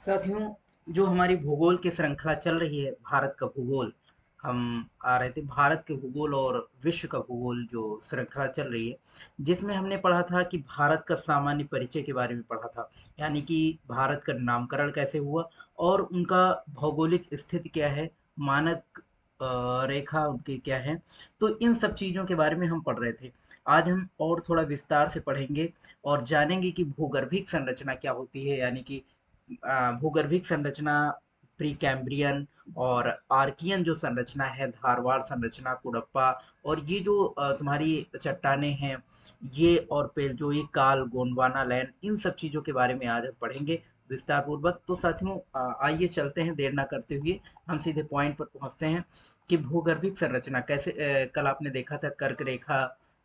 साथियों, जो हमारी भूगोल की श्रृंखला चल रही है, भारत का भूगोल। हम आ रहे थे भारत के भूगोल और विश्व का भूगोल, जो श्रृंखला चल रही है, जिसमें हमने पढ़ा था कि भारत का सामान्य परिचय के बारे में पढ़ा था। यानी कि भारत का नामकरण कैसे हुआ और उनका भौगोलिक स्थिति क्या है, मानक रेखा उनकी क्या है। तो इन सब चीज़ों के बारे में हम पढ़ रहे थे। आज हम और थोड़ा विस्तार से पढ़ेंगे और जानेंगे कि भूगर्भिक संरचना क्या होती है, यानी कि भूगर्भिक संरचना, प्री कैम्ब्रियन और आर्कियन जो संरचना है, धारवाड़ संरचना, कुडप्पा, और ये जो तुम्हारी चट्टाने हैं, ये और पेलजोई काल, गोंडवाना लैंड, इन सब चीज़ों के बारे में आज हम पढ़ेंगे विस्तार पूर्वक। तो साथियों, आइए चलते हैं देर ना करते हुए, हम सीधे पॉइंट पर पहुंचते हैं कि भूगर्भिक संरचना कैसे। कल आपने देखा था कर्क रेखा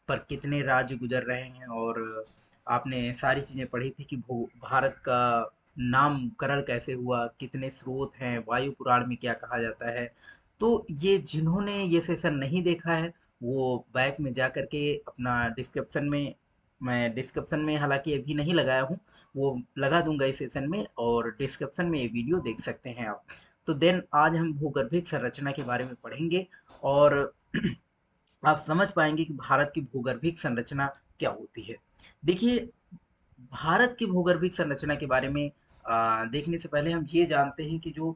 पर कितने राज्य गुजर रहे हैं, और आपने सारी चीज़ें पढ़ी थी कि भू भारत का नामकरण कैसे हुआ, कितने स्रोत हैं, वायु पुराण में क्या कहा जाता है। तो ये जिन्होंने ये सेशन नहीं देखा है, वो बैक में जा कर के अपना डिस्क्रिप्शन में, मैं डिस्क्रिप्शन में हालांकि अभी नहीं लगाया हूँ, वो लगा दूंगा इस सेशन में, और डिस्क्रिप्शन में ये वीडियो देख सकते हैं आप। तो देन आज हम भूगर्भिक संरचना के बारे में पढ़ेंगे, और आप समझ पाएंगे कि भारत की भूगर्भिक संरचना क्या होती है। देखिए, भारत की भूगर्भिक संरचना के बारे में देखने से पहले हम ये जानते हैं कि जो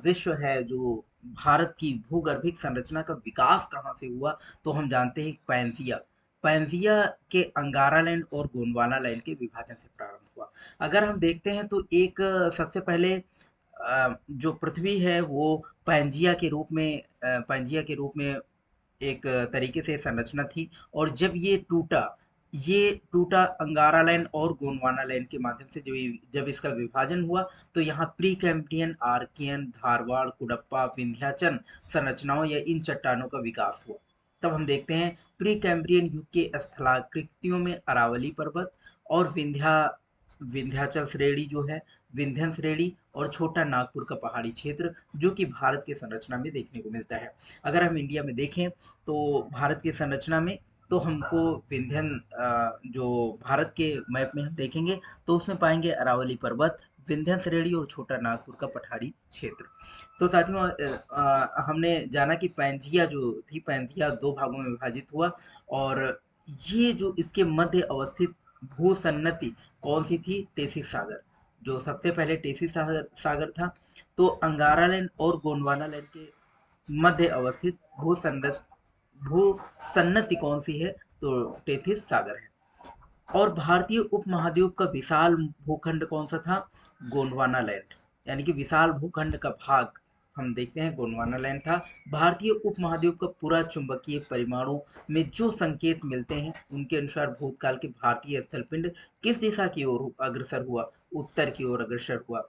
विश्व है, जो भारत की भूगर्भिक संरचना का विकास कहाँ से हुआ। तो हम जानते हैं पैंसिया पैंसिया के अंगारा लैंड और गोंडवाना लैंड के विभाजन से प्रारंभ हुआ। अगर हम देखते हैं तो एक सबसे पहले जो पृथ्वी है वो पैंजिया के रूप में एक तरीके से संरचना थी। और जब ये टूटा अंगारा लैंड और गोंडवाना लैंड के माध्यम से, जब इसका विभाजन हुआ, तो यहाँ Precambrian, Archaean, Dharwar, Cuddapah, Vindhyachal संरचनाओं या इन चट्टानों का विकास हुआ। तब हम देखते हैं प्री कैम्ब्रियन युग के स्थलाकृतियों में अरावली पर्वत और विंध्याचल श्रेणी जो है, विंध्यन श्रेणी और छोटा नागपुर का पहाड़ी क्षेत्र, जो कि भारत के संरचना में देखने को मिलता है। अगर हम इंडिया में देखें तो भारत की संरचना में, तो हमको जो भारत के मैप में हम देखेंगे, तो उसमें पाएंगे अरावली पर्वत, विंध्यन श्रेणी और छोटा नागपुर का पठारी क्षेत्र। तो साथियों, हमने जाना कि पैंथिया दो भागों में विभाजित हुआ। और ये जो इसके मध्य अवस्थित भूसन्नति कौन सी थी? टेथिस सागर। जो सबसे पहले टेथिस सागर था। तो अंगारालैंड और गोंडवानालैंड के मध्य अवस्थित भूसन्नति कौन सी है? तो टेथिस सागर है। और भारतीय उपमहाद्वीप का विशाल भूखंड कौन सा था? गोंडवाना लैंड। यानी कि विशाल भूखंड का भाग हम देखते हैं गोंडवाना लैंड था। भारतीय उपमहाद्वीप का पूरा चुंबकीय परिमाणु में जो संकेत मिलते हैं, उनके अनुसार भूतकाल के भारतीय स्थलपिंड किस दिशा की ओर अग्रसर हुआ? उत्तर की ओर अग्रसर हुआ।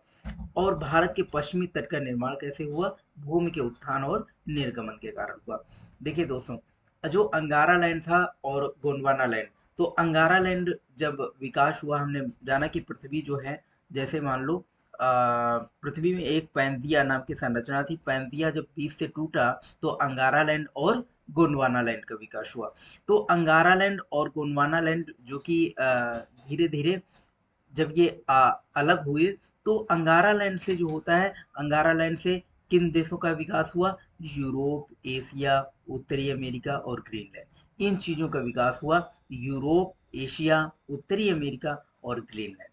और भारत के पश्चिमी तट का निर्माण कैसे हुआ? भूमि के उत्थान और निर्गमन के कारण हुआ। देखिए दोस्तों, जो अंगारा लैंड था और गोंडवाना लैंड, तो अंगारा लैंड जब विकास हुआ, हमने जाना कि पृथ्वी जो है, जैसे मान लो पृथ्वी में एक पैंथिया नाम की संरचना थी। पैंथिया जब बीच से टूटा, तो अंगारा लैंड और गोंडवाना लैंड का विकास हुआ। तो अंगारा लैंड और गोंडवाना लैंड जो कि धीरे धीरे जब ये अलग हुए, तो अंगारा लैंड से जो होता है, अंगारा लैंड से किन देशों का विकास हुआ? यूरोप, एशिया, उत्तरी अमेरिका और ग्रीनलैंड, इन चीजों का विकास हुआ। यूरोप, एशिया, उत्तरी अमेरिका और ग्रीनलैंड।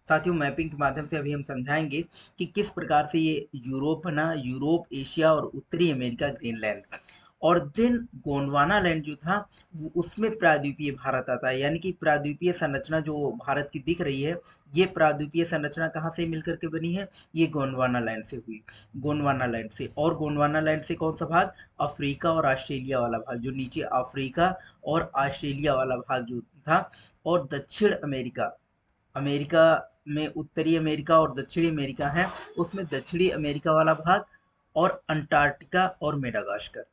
साथियों, मैपिंग के माध्यम से अभी हम समझाएंगे कि किस प्रकार से ये यूरोप बना, यूरोप, एशिया और उत्तरी अमेरिका, ग्रीनलैंड। और देन गोंडवाना लैंड जो था, उसमें प्रायद्वीपीय भारत आता है। यानी कि प्रायद्वीपीय संरचना जो भारत की दिख रही है, ये प्रायद्वीपीय संरचना कहाँ से मिलकर के बनी है? ये गोंडवाना लैंड से हुई। गोंडवाना लैंड से, और गोंडवाना लैंड से कौन सा भाग? अफ्रीका और ऑस्ट्रेलिया वाला भाग, जो नीचे अफ्रीका और ऑस्ट्रेलिया वाला भाग जो था। और दक्षिण अमेरिका, अमेरिका में उत्तरी अमेरिका और दक्षिणी अमेरिका है, उसमें दक्षिणी अमेरिका वाला भाग और अंटार्कटिका और मेडागास्कर,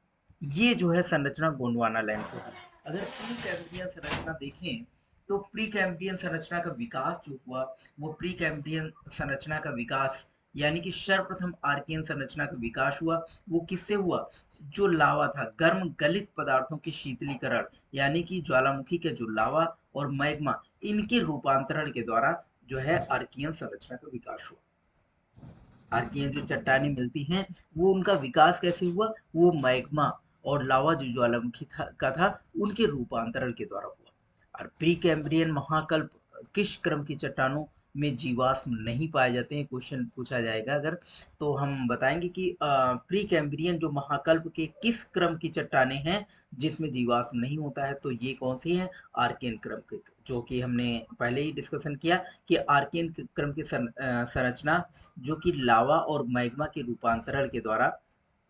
ये जो है संरचना गोंडवाना लैंड को है। अगर प्री कैम्ब्रियन संरचना देखें, तो प्री कैम्ब्रियन संरचना का विकास जो हुआ, वो प्री कैम्ब्रियन संरचना का विकास, यानी कि सर्वप्रथम आर्कियन संरचना का विकास हुआ, वो किससे हुआ? जो लावा था, गर्म गलित पदार्थों के शीतलीकरण, यानी कि ज्वालामुखी के जो लावा और मैग्मा, इनके रूपांतरण के द्वारा जो है आर्कियन संरचना का विकास हुआ। आर्कियन जो चट्टानें मिलती हैं वो उनका विकास कैसे हुआ, वो मैग्मा और लावा जो ज्वालामुखी था उनके रूपांतरण के द्वारा हुआ। और प्री कैम्ब्रियन महाकल्प किस क्रम की चट्टानों में जीवाश्म नहीं पाए जाते हैं, क्वेश्चन पूछा जाएगा अगर, तो हम बताएंगे कि प्री कैम्ब्रियन जो महाकल्प के किस क्रम की चट्टानें हैं जिसमें जीवाश्म नहीं होता है, तो ये कौन सी है, आर्कियन क्रम के, जो कि हमने पहले ही डिस्कशन किया कि आर्कियन क्रम की संरचना जो कि लावा और मैग्मा के रूपांतरण के द्वारा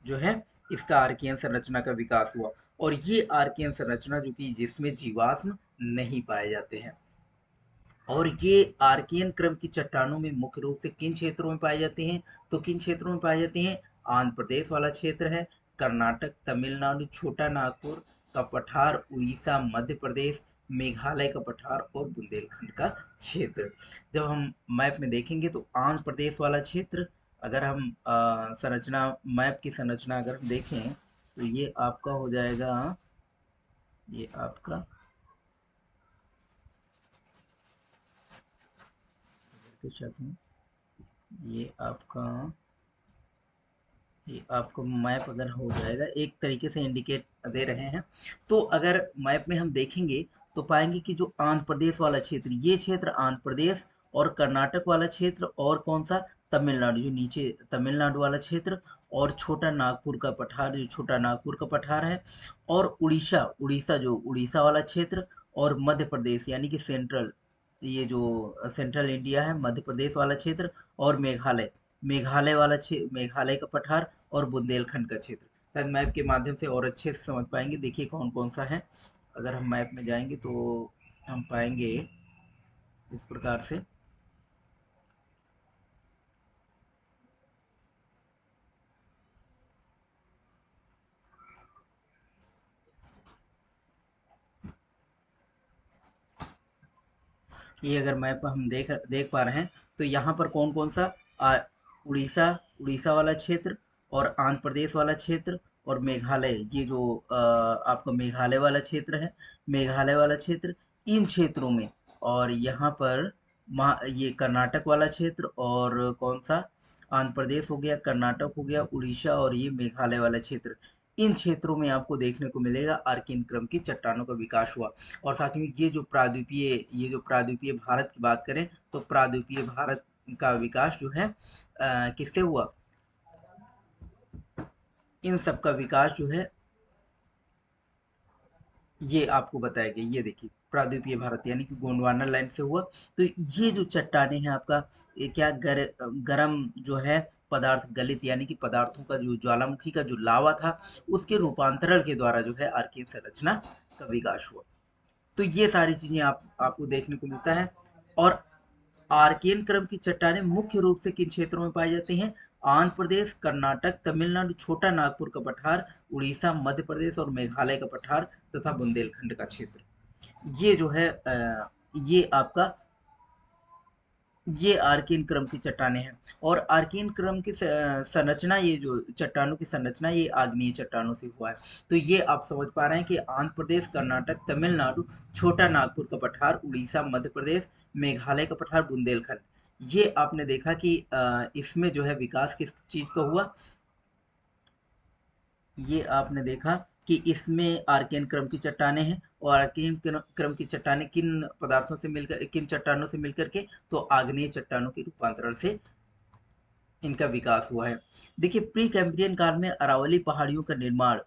जो है इसका आर्कियन संरचना का विकास हुआ। और ये आर्कियन संरचना जो कि जिसमें जीवाश्म नहीं पाए जाते हैं। और ये आर्कियन क्रम की चट्टानों में मुख्य रूप से किन क्षेत्रों में पाए जाते हैं, तो किन क्षेत्रों में पाए जाते हैं, आंध्र प्रदेश वाला क्षेत्र है, कर्नाटक, तमिलनाडु, छोटा नागपुर का पठार, उड़ीसा, मध्य प्रदेश, मेघालय का पठार और बुंदेलखंड का क्षेत्र। जब हम मैप में देखेंगे तो आंध्र प्रदेश वाला क्षेत्र, अगर हम संरचना मैप की संरचना अगर हम देखें तो ये आपका हो जाएगा, ये आपका ये आपका ये आपको मैप अगर हो जाएगा एक तरीके से इंडिकेट दे रहे हैं। तो अगर मैप में हम देखेंगे तो पाएंगे कि जो आंध्र प्रदेश वाला क्षेत्र, ये क्षेत्र आंध्र प्रदेश, और कर्नाटक वाला क्षेत्र, और कौन सा, तमिलनाडु, जो नीचे तमिलनाडु वाला क्षेत्र, और छोटा नागपुर का पठार, जो छोटा नागपुर का पठार है, और उड़ीसा, उड़ीसा जो उड़ीसा वाला क्षेत्र, और मध्य प्रदेश यानी कि सेंट्रल, ये जो सेंट्रल इंडिया है, मध्य प्रदेश वाला क्षेत्र, और मेघालय, मेघालय वाला क्षेत्र, मेघालय का पठार, और बुंदेलखंड का क्षेत्र। शायद मैप के माध्यम से और अच्छे से समझ पाएंगे। देखिए कौन कौन सा है, अगर हम मैप में जाएंगे तो हम पाएंगे इस प्रकार से। ये अगर मैप हम देख देख पा रहे हैं तो यहाँ पर कौन कौन सा, उड़ीसा, उड़ीसा वाला क्षेत्र, और आंध्र प्रदेश वाला क्षेत्र, और मेघालय, ये जो आपका मेघालय वाला क्षेत्र है, मेघालय वाला क्षेत्र, इन क्षेत्रों में, और यहाँ पर ये कर्नाटक वाला क्षेत्र, और कौन सा, आंध्र प्रदेश हो गया, कर्नाटक हो गया, उड़ीसा, और ये मेघालय वाला क्षेत्र, इन क्षेत्रों में आपको देखने को मिलेगा आर्कियन क्रम की चट्टानों का विकास हुआ। और साथ में ये जो प्रायद्वीपीय भारत की बात करें तो प्रायद्वीपीय भारत का विकास जो है किससे हुआ, इन सब का विकास जो है ये आपको बताया गया। ये देखिए प्रायद्वीपीय भारत यानी कि गोंडवाना लैंड से हुआ। तो ये जो चट्टाने हैं आपका, ये क्या गरम जो है पदार्थ गलित यानी कि पदार्थों का जो ज्वालामुखी का जो लावा था उसके रूपांतरण के द्वारा जो है आर्कियन संरचना का विकास हुआ। तो ये सारी चीजें आपको देखने को मिलता है। और आर्कियन क्रम की चट्टानें मुख्य रूप से किन क्षेत्रों में पाई जाती हैं, आंध्र प्रदेश, कर्नाटक, तमिलनाडु, छोटा नागपुर का पठार, उड़ीसा, मध्य प्रदेश और मेघालय का पठार तथा बुंदेलखंड का क्षेत्र। ये जो है ये आपका ये आर्कियन क्रम की चट्टानें हैं। और आर्कियन क्रम की संरचना, ये जो चट्टानों की संरचना ये आग्नेय चट्टानों से हुआ है। तो ये आप समझ पा रहे हैं कि आंध्र प्रदेश, कर्नाटक, तमिलनाडु, छोटा नागपुर का पठार, उड़ीसा, मध्य प्रदेश, मेघालय का पठार, बुंदेलखंड, ये आपने देखा कि इसमें जो है विकास किस चीज का हुआ, ये आपने देखा कि इसमें आर्कियन क्रम की चट्टानें हैं। और आर्कियन क्रम की चट्टानें किन पदार्थों से मिलकर, किन चट्टानों से मिलकर के, तो आग्नेय चट्टानों के रूपांतरण से इनका विकास हुआ है। देखिए प्री कैम्ब्रियन काल में अरावली पहाड़ियों का निर्माण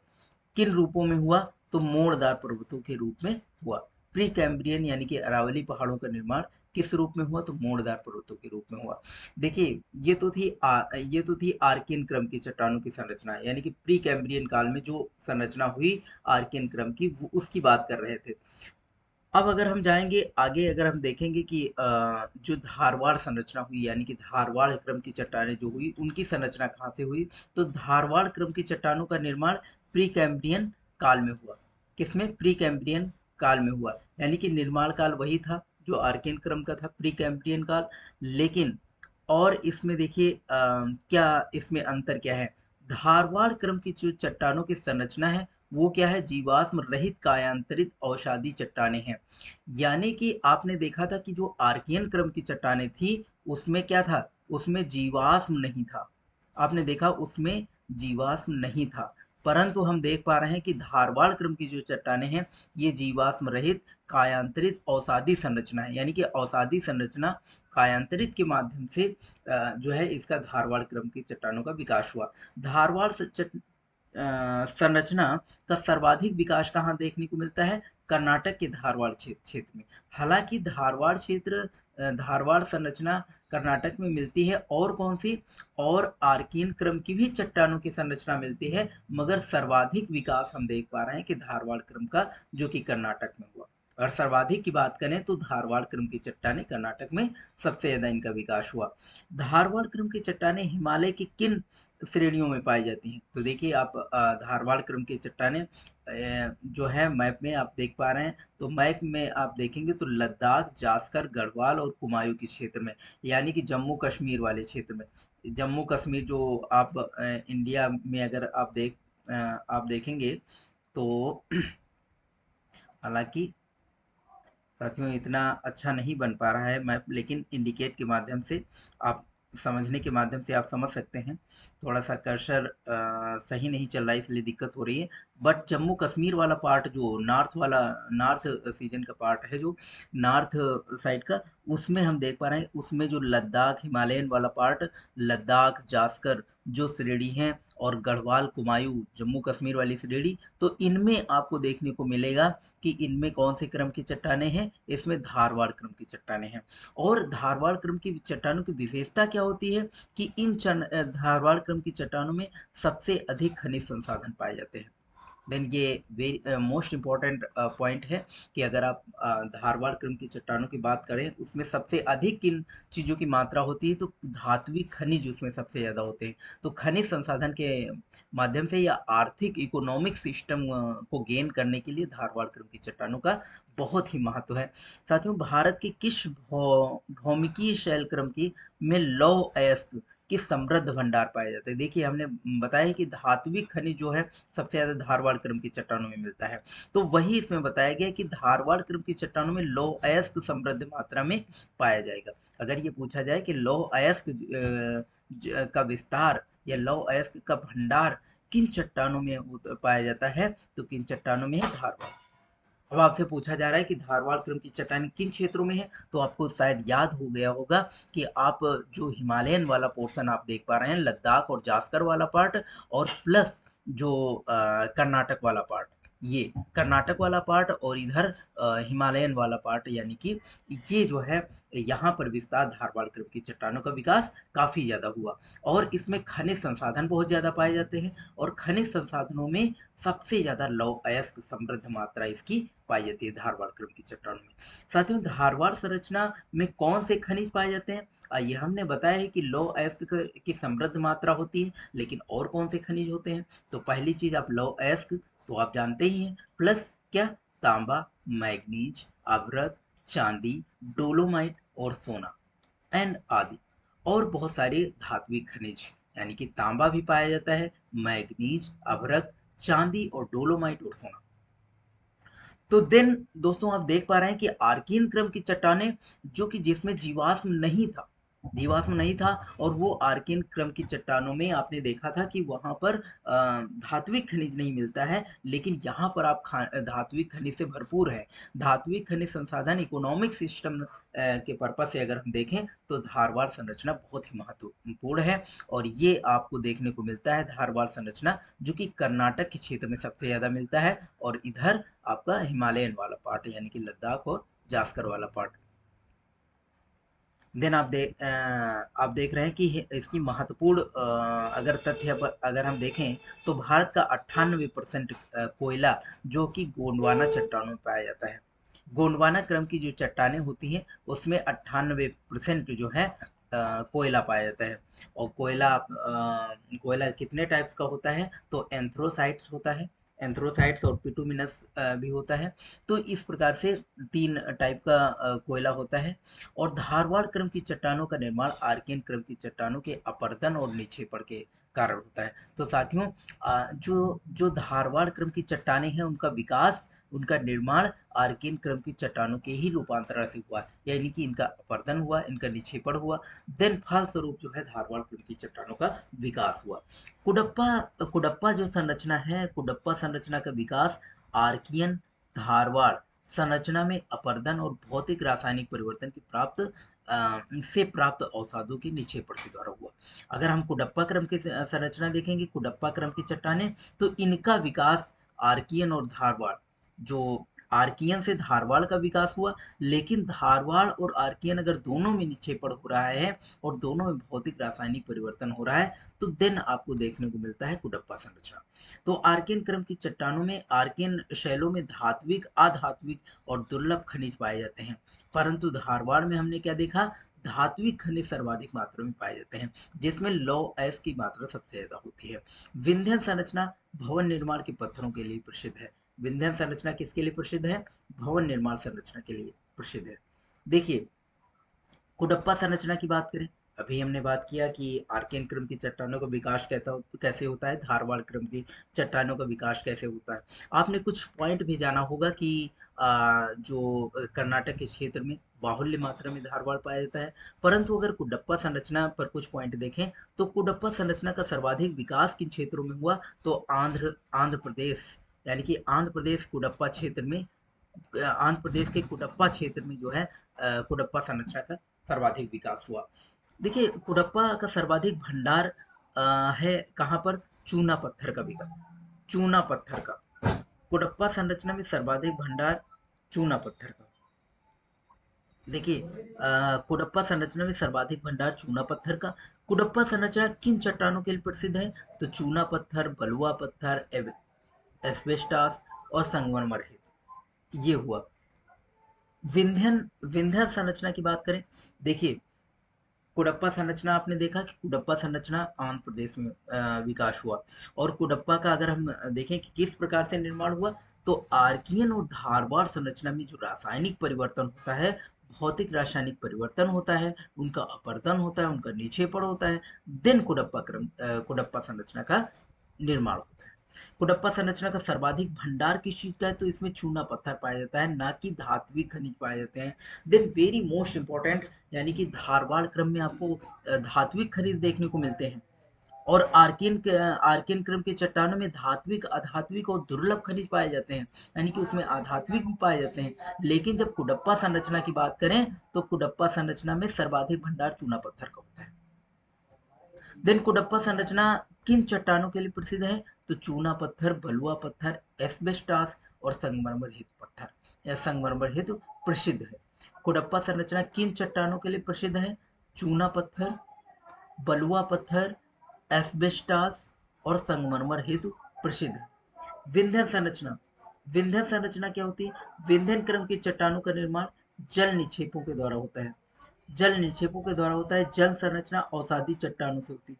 किन रूपों में हुआ, तो मोड़दार पर्वतों के रूप में हुआ। प्री कैम्ब्रियन यानी कि अरावली पहाड़ों का निर्माण किस रूप में हुआ, तो मोड़दार पर्वतों के रूप में हुआ। देखिए ये तो थी आर्कियन क्रम की चट्टानों की संरचना, यानी कि प्री कैम्ब्रियन काल में जो संरचना हुई आर्कियन क्रम की, उसकी बात कर रहे थे। अब अगर हम जाएंगे आगे, अगर हम देखेंगे कि जो धारवाड़ संरचना हुई यानी कि धारवाड़ क्रम की चट्टानें जो हुई उनकी संरचना कहाँ से हुई, तो धारवाड़ क्रम की चट्टानों का निर्माण प्री कैम्ब्रियन काल में हुआ। किसमें, प्री कैम्ब्रियन काल में हुआ, यानी कि निर्माण काल वही था जो आर्कियन क्रम का था, प्री कैम्ब्रियन काल। लेकिन और इसमें देखिए क्या इसमें अंतर क्या है, धारवाड़ क्रम की जो चट्टानों की संरचना है वो क्या है, जीवाश्म रहित कायांतरित अवसादी चट्टानें हैं। यानी कि आपने देखा था कि जो आर्कियन क्रम की चट्टानें थी उसमें क्या था, उसमें जीवाश्म नहीं था। आपने देखा उसमें जीवाश्म नहीं था, परंतु हम देख पा रहे हैं कि धारवाड़ क्रम की जो चट्टानें हैं ये जीवाश्म रहित कायांतरित अवसादी संरचना है, यानी कि अवसादी संरचना कायांतरित के माध्यम से जो है इसका धारवाड़ क्रम की चट्टानों का विकास हुआ। धारवाड़ संरचना का सर्वाधिक विकास कहाँ देखने को मिलता है? कर्नाटक के धारवाड़ क्षेत्र में। हालांकि धारवाड़ क्षेत्र धारवाड़ संरचना कर्नाटक में मिलती है, और कौन सी, और आर्कियन क्रम की भी चट्टानों की संरचना मिलती है, मगर सर्वाधिक विकास हम देख पा रहे हैं कि धारवाड़ क्रम का, जो कि कर्नाटक में हुआ। और सर्वाधिक की बात करें तो धारवाड़ क्रम की चट्टानें कर्नाटक में सबसे ज्यादा इनका विकास हुआ। धारवाड़ क्रम की चट्टानें हिमालय की किन श्रेणियों में पाई जाती हैं? तो देखिए आप धारवाड़ क्रम की चट्टानें जो है मैप में आप देख पा रहे हैं, तो मैप में आप देखेंगे तो लद्दाख, जास्कर, गढ़वाल और कुमायूं के क्षेत्र में, यानी कि जम्मू कश्मीर वाले क्षेत्र में। जम्मू कश्मीर जो आप इंडिया में अगर आप देखेंगे तो हालांकि साथियों इतना अच्छा नहीं बन पा रहा है मैप, लेकिन इंडिकेट के माध्यम से आप समझने के माध्यम से आप समझ सकते हैं। थोड़ा सा कर्सर सही नहीं चल रहा है इसलिए दिक्कत हो रही है। बट जम्मू कश्मीर वाला पार्ट जो नॉर्थ वाला, नॉर्थ सीजन का पार्ट है जो नॉर्थ साइड का, उसमें हम देख पा रहे हैं, उसमें जो लद्दाख हिमालयन वाला पार्ट, लद्दाख, जास्कर जो श्रेणी है, और गढ़वाल, कुमायूं जम्मू कश्मीर वाली श्रेणी, तो इनमें आपको देखने को मिलेगा कि इनमें कौन से क्रम की चट्टानें हैं? इसमें धारवाड़ क्रम की चट्टानें हैं। और धारवाड़ क्रम की चट्टानों की विशेषता क्या होती है कि धारवाड़ क्रम की चट्टानों में सबसे अधिक खनिज संसाधन पाए जाते हैं। देन ये वेरी मोस्ट इम्पॉर्टेंट पॉइंट है कि अगर आप धारवाड़ क्रम की चट्टानों की बात करें, उसमें सबसे अधिक किन चीज़ों की मात्रा होती है? तो धात्विक खनिज उसमें सबसे ज़्यादा होते हैं। तो खनिज संसाधन के माध्यम से या आर्थिक इकोनॉमिक सिस्टम को गेन करने के लिए धारवाड़ क्रम की चट्टानों का बहुत ही महत्व है। साथियों भारत के किस भौमिकीय शैल क्रम की में लौह अयस्क की समृद्ध भंडार पाए जाते हैं? देखिए हमने बताया कि धात्विक खनिज जो है सबसे ज्यादा धारवाड़ क्रम की चट्टानों में मिलता है, तो वही इसमें बताया गया कि धारवाड़ क्रम की चट्टानों में लौह अयस्क समृद्ध मात्रा में पाया जाएगा। अगर ये पूछा जाए कि लौह अयस्क का विस्तार या लौह अयस्क का भंडार किन चट्टानों में पाया जाता है, तो किन चट्टानों में है? धारवाड़। अब आपसे पूछा जा रहा है कि धारवाड़ क्रम की चट्टानें किन क्षेत्रों में है, तो आपको शायद याद हो गया होगा कि आप जो हिमालयन वाला पोर्शन आप देख पा रहे हैं, लद्दाख और जास्कर वाला पार्ट, और प्लस जो कर्नाटक वाला पार्ट, ये कर्नाटक वाला पार्ट, और इधर हिमालयन वाला पार्ट, यानी कि ये जो है यहाँ पर विस्तार धारवाड़ क्रम की चट्टानों का विकास काफी ज्यादा हुआ। और इसमें खनिज संसाधन बहुत ज्यादा पाए जाते हैं, और खनिज संसाधनों में सबसे ज्यादा लौह अयस्क समृद्ध मात्रा इसकी पाई जाती है धारवाड़ क्रम की चट्टानों में। साथियों धारवाड़ संरचना में कौन से खनिज पाए जाते हैं? ये हमने बताया है कि लौह अयस्क की समृद्ध मात्रा होती है, लेकिन और कौन से खनिज होते हैं? तो पहली चीज आप लौह अयस्क तो आप जानते ही हैं, प्लस क्या? तांबा, मैग्नीज, अभ्रक, चांदी, डोलोमाइट और सोना एंड आदि। और बहुत सारे धात्विक खनिज, यानी कि तांबा भी पाया जाता है, मैग्नीज, अभ्रक, चांदी और डोलोमाइट और सोना। तो देन दोस्तों आप देख पा रहे हैं कि आर्कियन क्रम की चट्टानें, जो कि जिसमें जीवाश्म नहीं था, जीवाश्म नहीं था, और वो आर्कियन क्रम की चट्टानों में आपने देखा था कि वहां पर धात्विक खनिज नहीं मिलता है, लेकिन यहाँ पर आप धात्विक खनिज से भरपूर है। धात्विक खनिज संसाधन इकोनॉमिक सिस्टम के पर्पज से अगर हम देखें तो धारवाड़ संरचना बहुत ही महत्वपूर्ण है, और ये आपको देखने को मिलता है धारवाड़ संरचना, जो कि कर्नाटक के क्षेत्र में सबसे ज्यादा मिलता है, और इधर आपका हिमालयन वाला पार्ट यानी कि लद्दाख और जास्कर वाला पार्ट। देन आप देख रहे हैं कि इसकी महत्वपूर्ण अगर तथ्य पर अगर हम देखें तो भारत का 98% कोयला जो कि गोंडवाना चट्टानों में पाया जाता है। गोंडवाना क्रम की जो चट्टानें होती हैं उसमें 98% जो है कोयला पाया जाता है। और कोयला कितने टाइप्स का होता है? तो एंथ्रोसाइट्स होता है, एंथ्रोसाइट्स और पिटुमिनस भी होता है। तो इस प्रकार से 3 टाइप का कोयला होता है। और धारवाड़ क्रम की चट्टानों का निर्माण आर्कियन क्रम की चट्टानों के अपरदन और निक्षेपण के कारण होता है। तो साथियों जो जो धारवाड़ क्रम की चट्टानें हैं उनका विकास, उनका निर्माण आर्कियन क्रम की चट्टानों के ही रूपांतरण से हुआ, यानी कि इनका अपरदन हुआ, इनका निक्षेपण हुआ, देन फलस्वरूप जो है धारवाड़ क्रम की चट्टानों का विकास हुआ। कुडप्पा कुडप्पा जो संरचना है, कुडप्पा संरचना का विकास आर्कियन धारवाड़ संरचना में अपरदन और भौतिक रासायनिक परिवर्तन की से प्राप्त अवसादों के निक्षेपण के द्वारा हुआ। अगर हम कुडप्पा क्रम की संरचना देखेंगे, कुडप्पा क्रम की चट्टानें, तो इनका विकास आर्कियन और धारवाड़, जो आर्कियन से धारवाड़ का विकास हुआ, लेकिन धारवाड़ और आर्कियन अगर दोनों में निक्षेपण हो रहा है और दोनों में भौतिक रासायनिक परिवर्तन हो रहा है, तो देन आपको देखने को मिलता है कुडप्पा संरचना। तो आर्कियन क्रम की चट्टानों में, आर्कियन शैलों में धात्विक, अधात्विक और दुर्लभ खनिज पाए जाते हैं, परंतु धारवाड़ में हमने क्या देखा, धात्विक खनिज सर्वाधिक मात्रा में पाए जाते हैं, जिसमें लौ एस की मात्रा सबसे ज्यादा होती है। विंध्यन संरचना भवन निर्माण के पत्थरों के लिए प्रसिद्ध है। विंध्यन संरचना किसके लिए प्रसिद्ध है? भवन निर्माण संरचना के लिए प्रसिद्ध है। देखिए, कुडप्पा संरचना की बात करें, अभी हमने बात किया कि आर्कियन क्रम की चट्टानों का विकास कैसे होता है, धारवाड़ क्रम की चट्टानों का विकास कैसे होता है। आपने कुछ पॉइंट भी जाना होगा कि जो कर्नाटक के क्षेत्र में बाहुल्य मात्रा में धारवाड़ पाया जाता है, परंतु अगर कुडप्पा संरचना पर कुछ पॉइंट देखें, तो कुडप्पा संरचना का सर्वाधिक विकास किन क्षेत्रों में हुआ, तो आंध्र प्रदेश, यानी कि आंध्र प्रदेश कुडप्पा क्षेत्र में, आंध्र प्रदेश के कुडप्पा क्षेत्र में जो है कुडप्पा संरचना का सर्वाधिक विकास हुआ। देखिए, कुडप्पा का सर्वाधिक भंडार है कहाँ पर? चूना पत्थर का विकास, चूना पत्थर का। कुडप्पा संरचना में सर्वाधिक भंडार चूना पत्थर का। देखिए, कुडप्पा संरचना में सर्वाधिक भंडार चूना पत्थर का। कुडप्पा संरचना किन चट्टानों के लिए प्रसिद्ध है? तो चूना पत्थर, बलुआ पत्थर, एस्बेस्टास और संगमरमर है। ये हुआ। विंध्यन विंध्यन संरचना की बात करें, देखिए, कुडप्पा संरचना आपने देखा कि कुडप्पा संरचना आंध्र प्रदेश में विकास हुआ, और कुडप्पा का अगर हम देखें कि किस प्रकार से निर्माण हुआ, तो आर्कियन और धारवाड़ संरचना में जो रासायनिक परिवर्तन होता है, भौतिक रासायनिक परिवर्तन होता है, उनका अपरदन होता है, उनका निक्षेपण होता है, देन कुडप्पा संरचना का निर्माण होता है। कुडप्पा संरचना का सर्वाधिक भंडार किस चीज का है? तो इसमें चूना पत्थर पाया जाता है, ना कि धात्विक खनिज पाए जाते हैं। देन वेरी मोस्ट इंपॉर्टेंट, यानी कि धारवाड़ क्रम में आपको धात्विक खनिज देखने को मिलते हैं, और आर्कियन क्रम के चट्टानों में धात्विक, अधात्विक और दुर्लभ खनिज पाए जाते हैं, यानी कि उसमें अधात्विक भी पाए जाते हैं। लेकिन जब कुडप्पा संरचना की बात करें, तो कुडप्पा संरचना में सर्वाधिक भंडार चूना पत्थर का होता है। देन कुडप्पा संरचना किन चट्टानों के लिए प्रसिद्ध है? तो चूना पत्थर, बलुआ पत्थर, एस्बेस्टास और संगमरमर हेतु पत्थर या संगमरमर हेतु प्रसिद्ध है। कुडप्पा संरचना किन चट्टानों के लिए प्रसिद्ध है? चूना पत्थर, बलुआ पत्थर, एस्बेस्टास और संगमरमर हेतु प्रसिद्ध है। विंध्यन संरचना, विंध्यन संरचना क्या होती है? विंध्यन क्रम की चट्टानों का निर्माण जल निक्षेपों के द्वारा होता है। जल निक्षेपों के द्वारा होता है। जल संरचना अवसादी चट्टानों से होती है।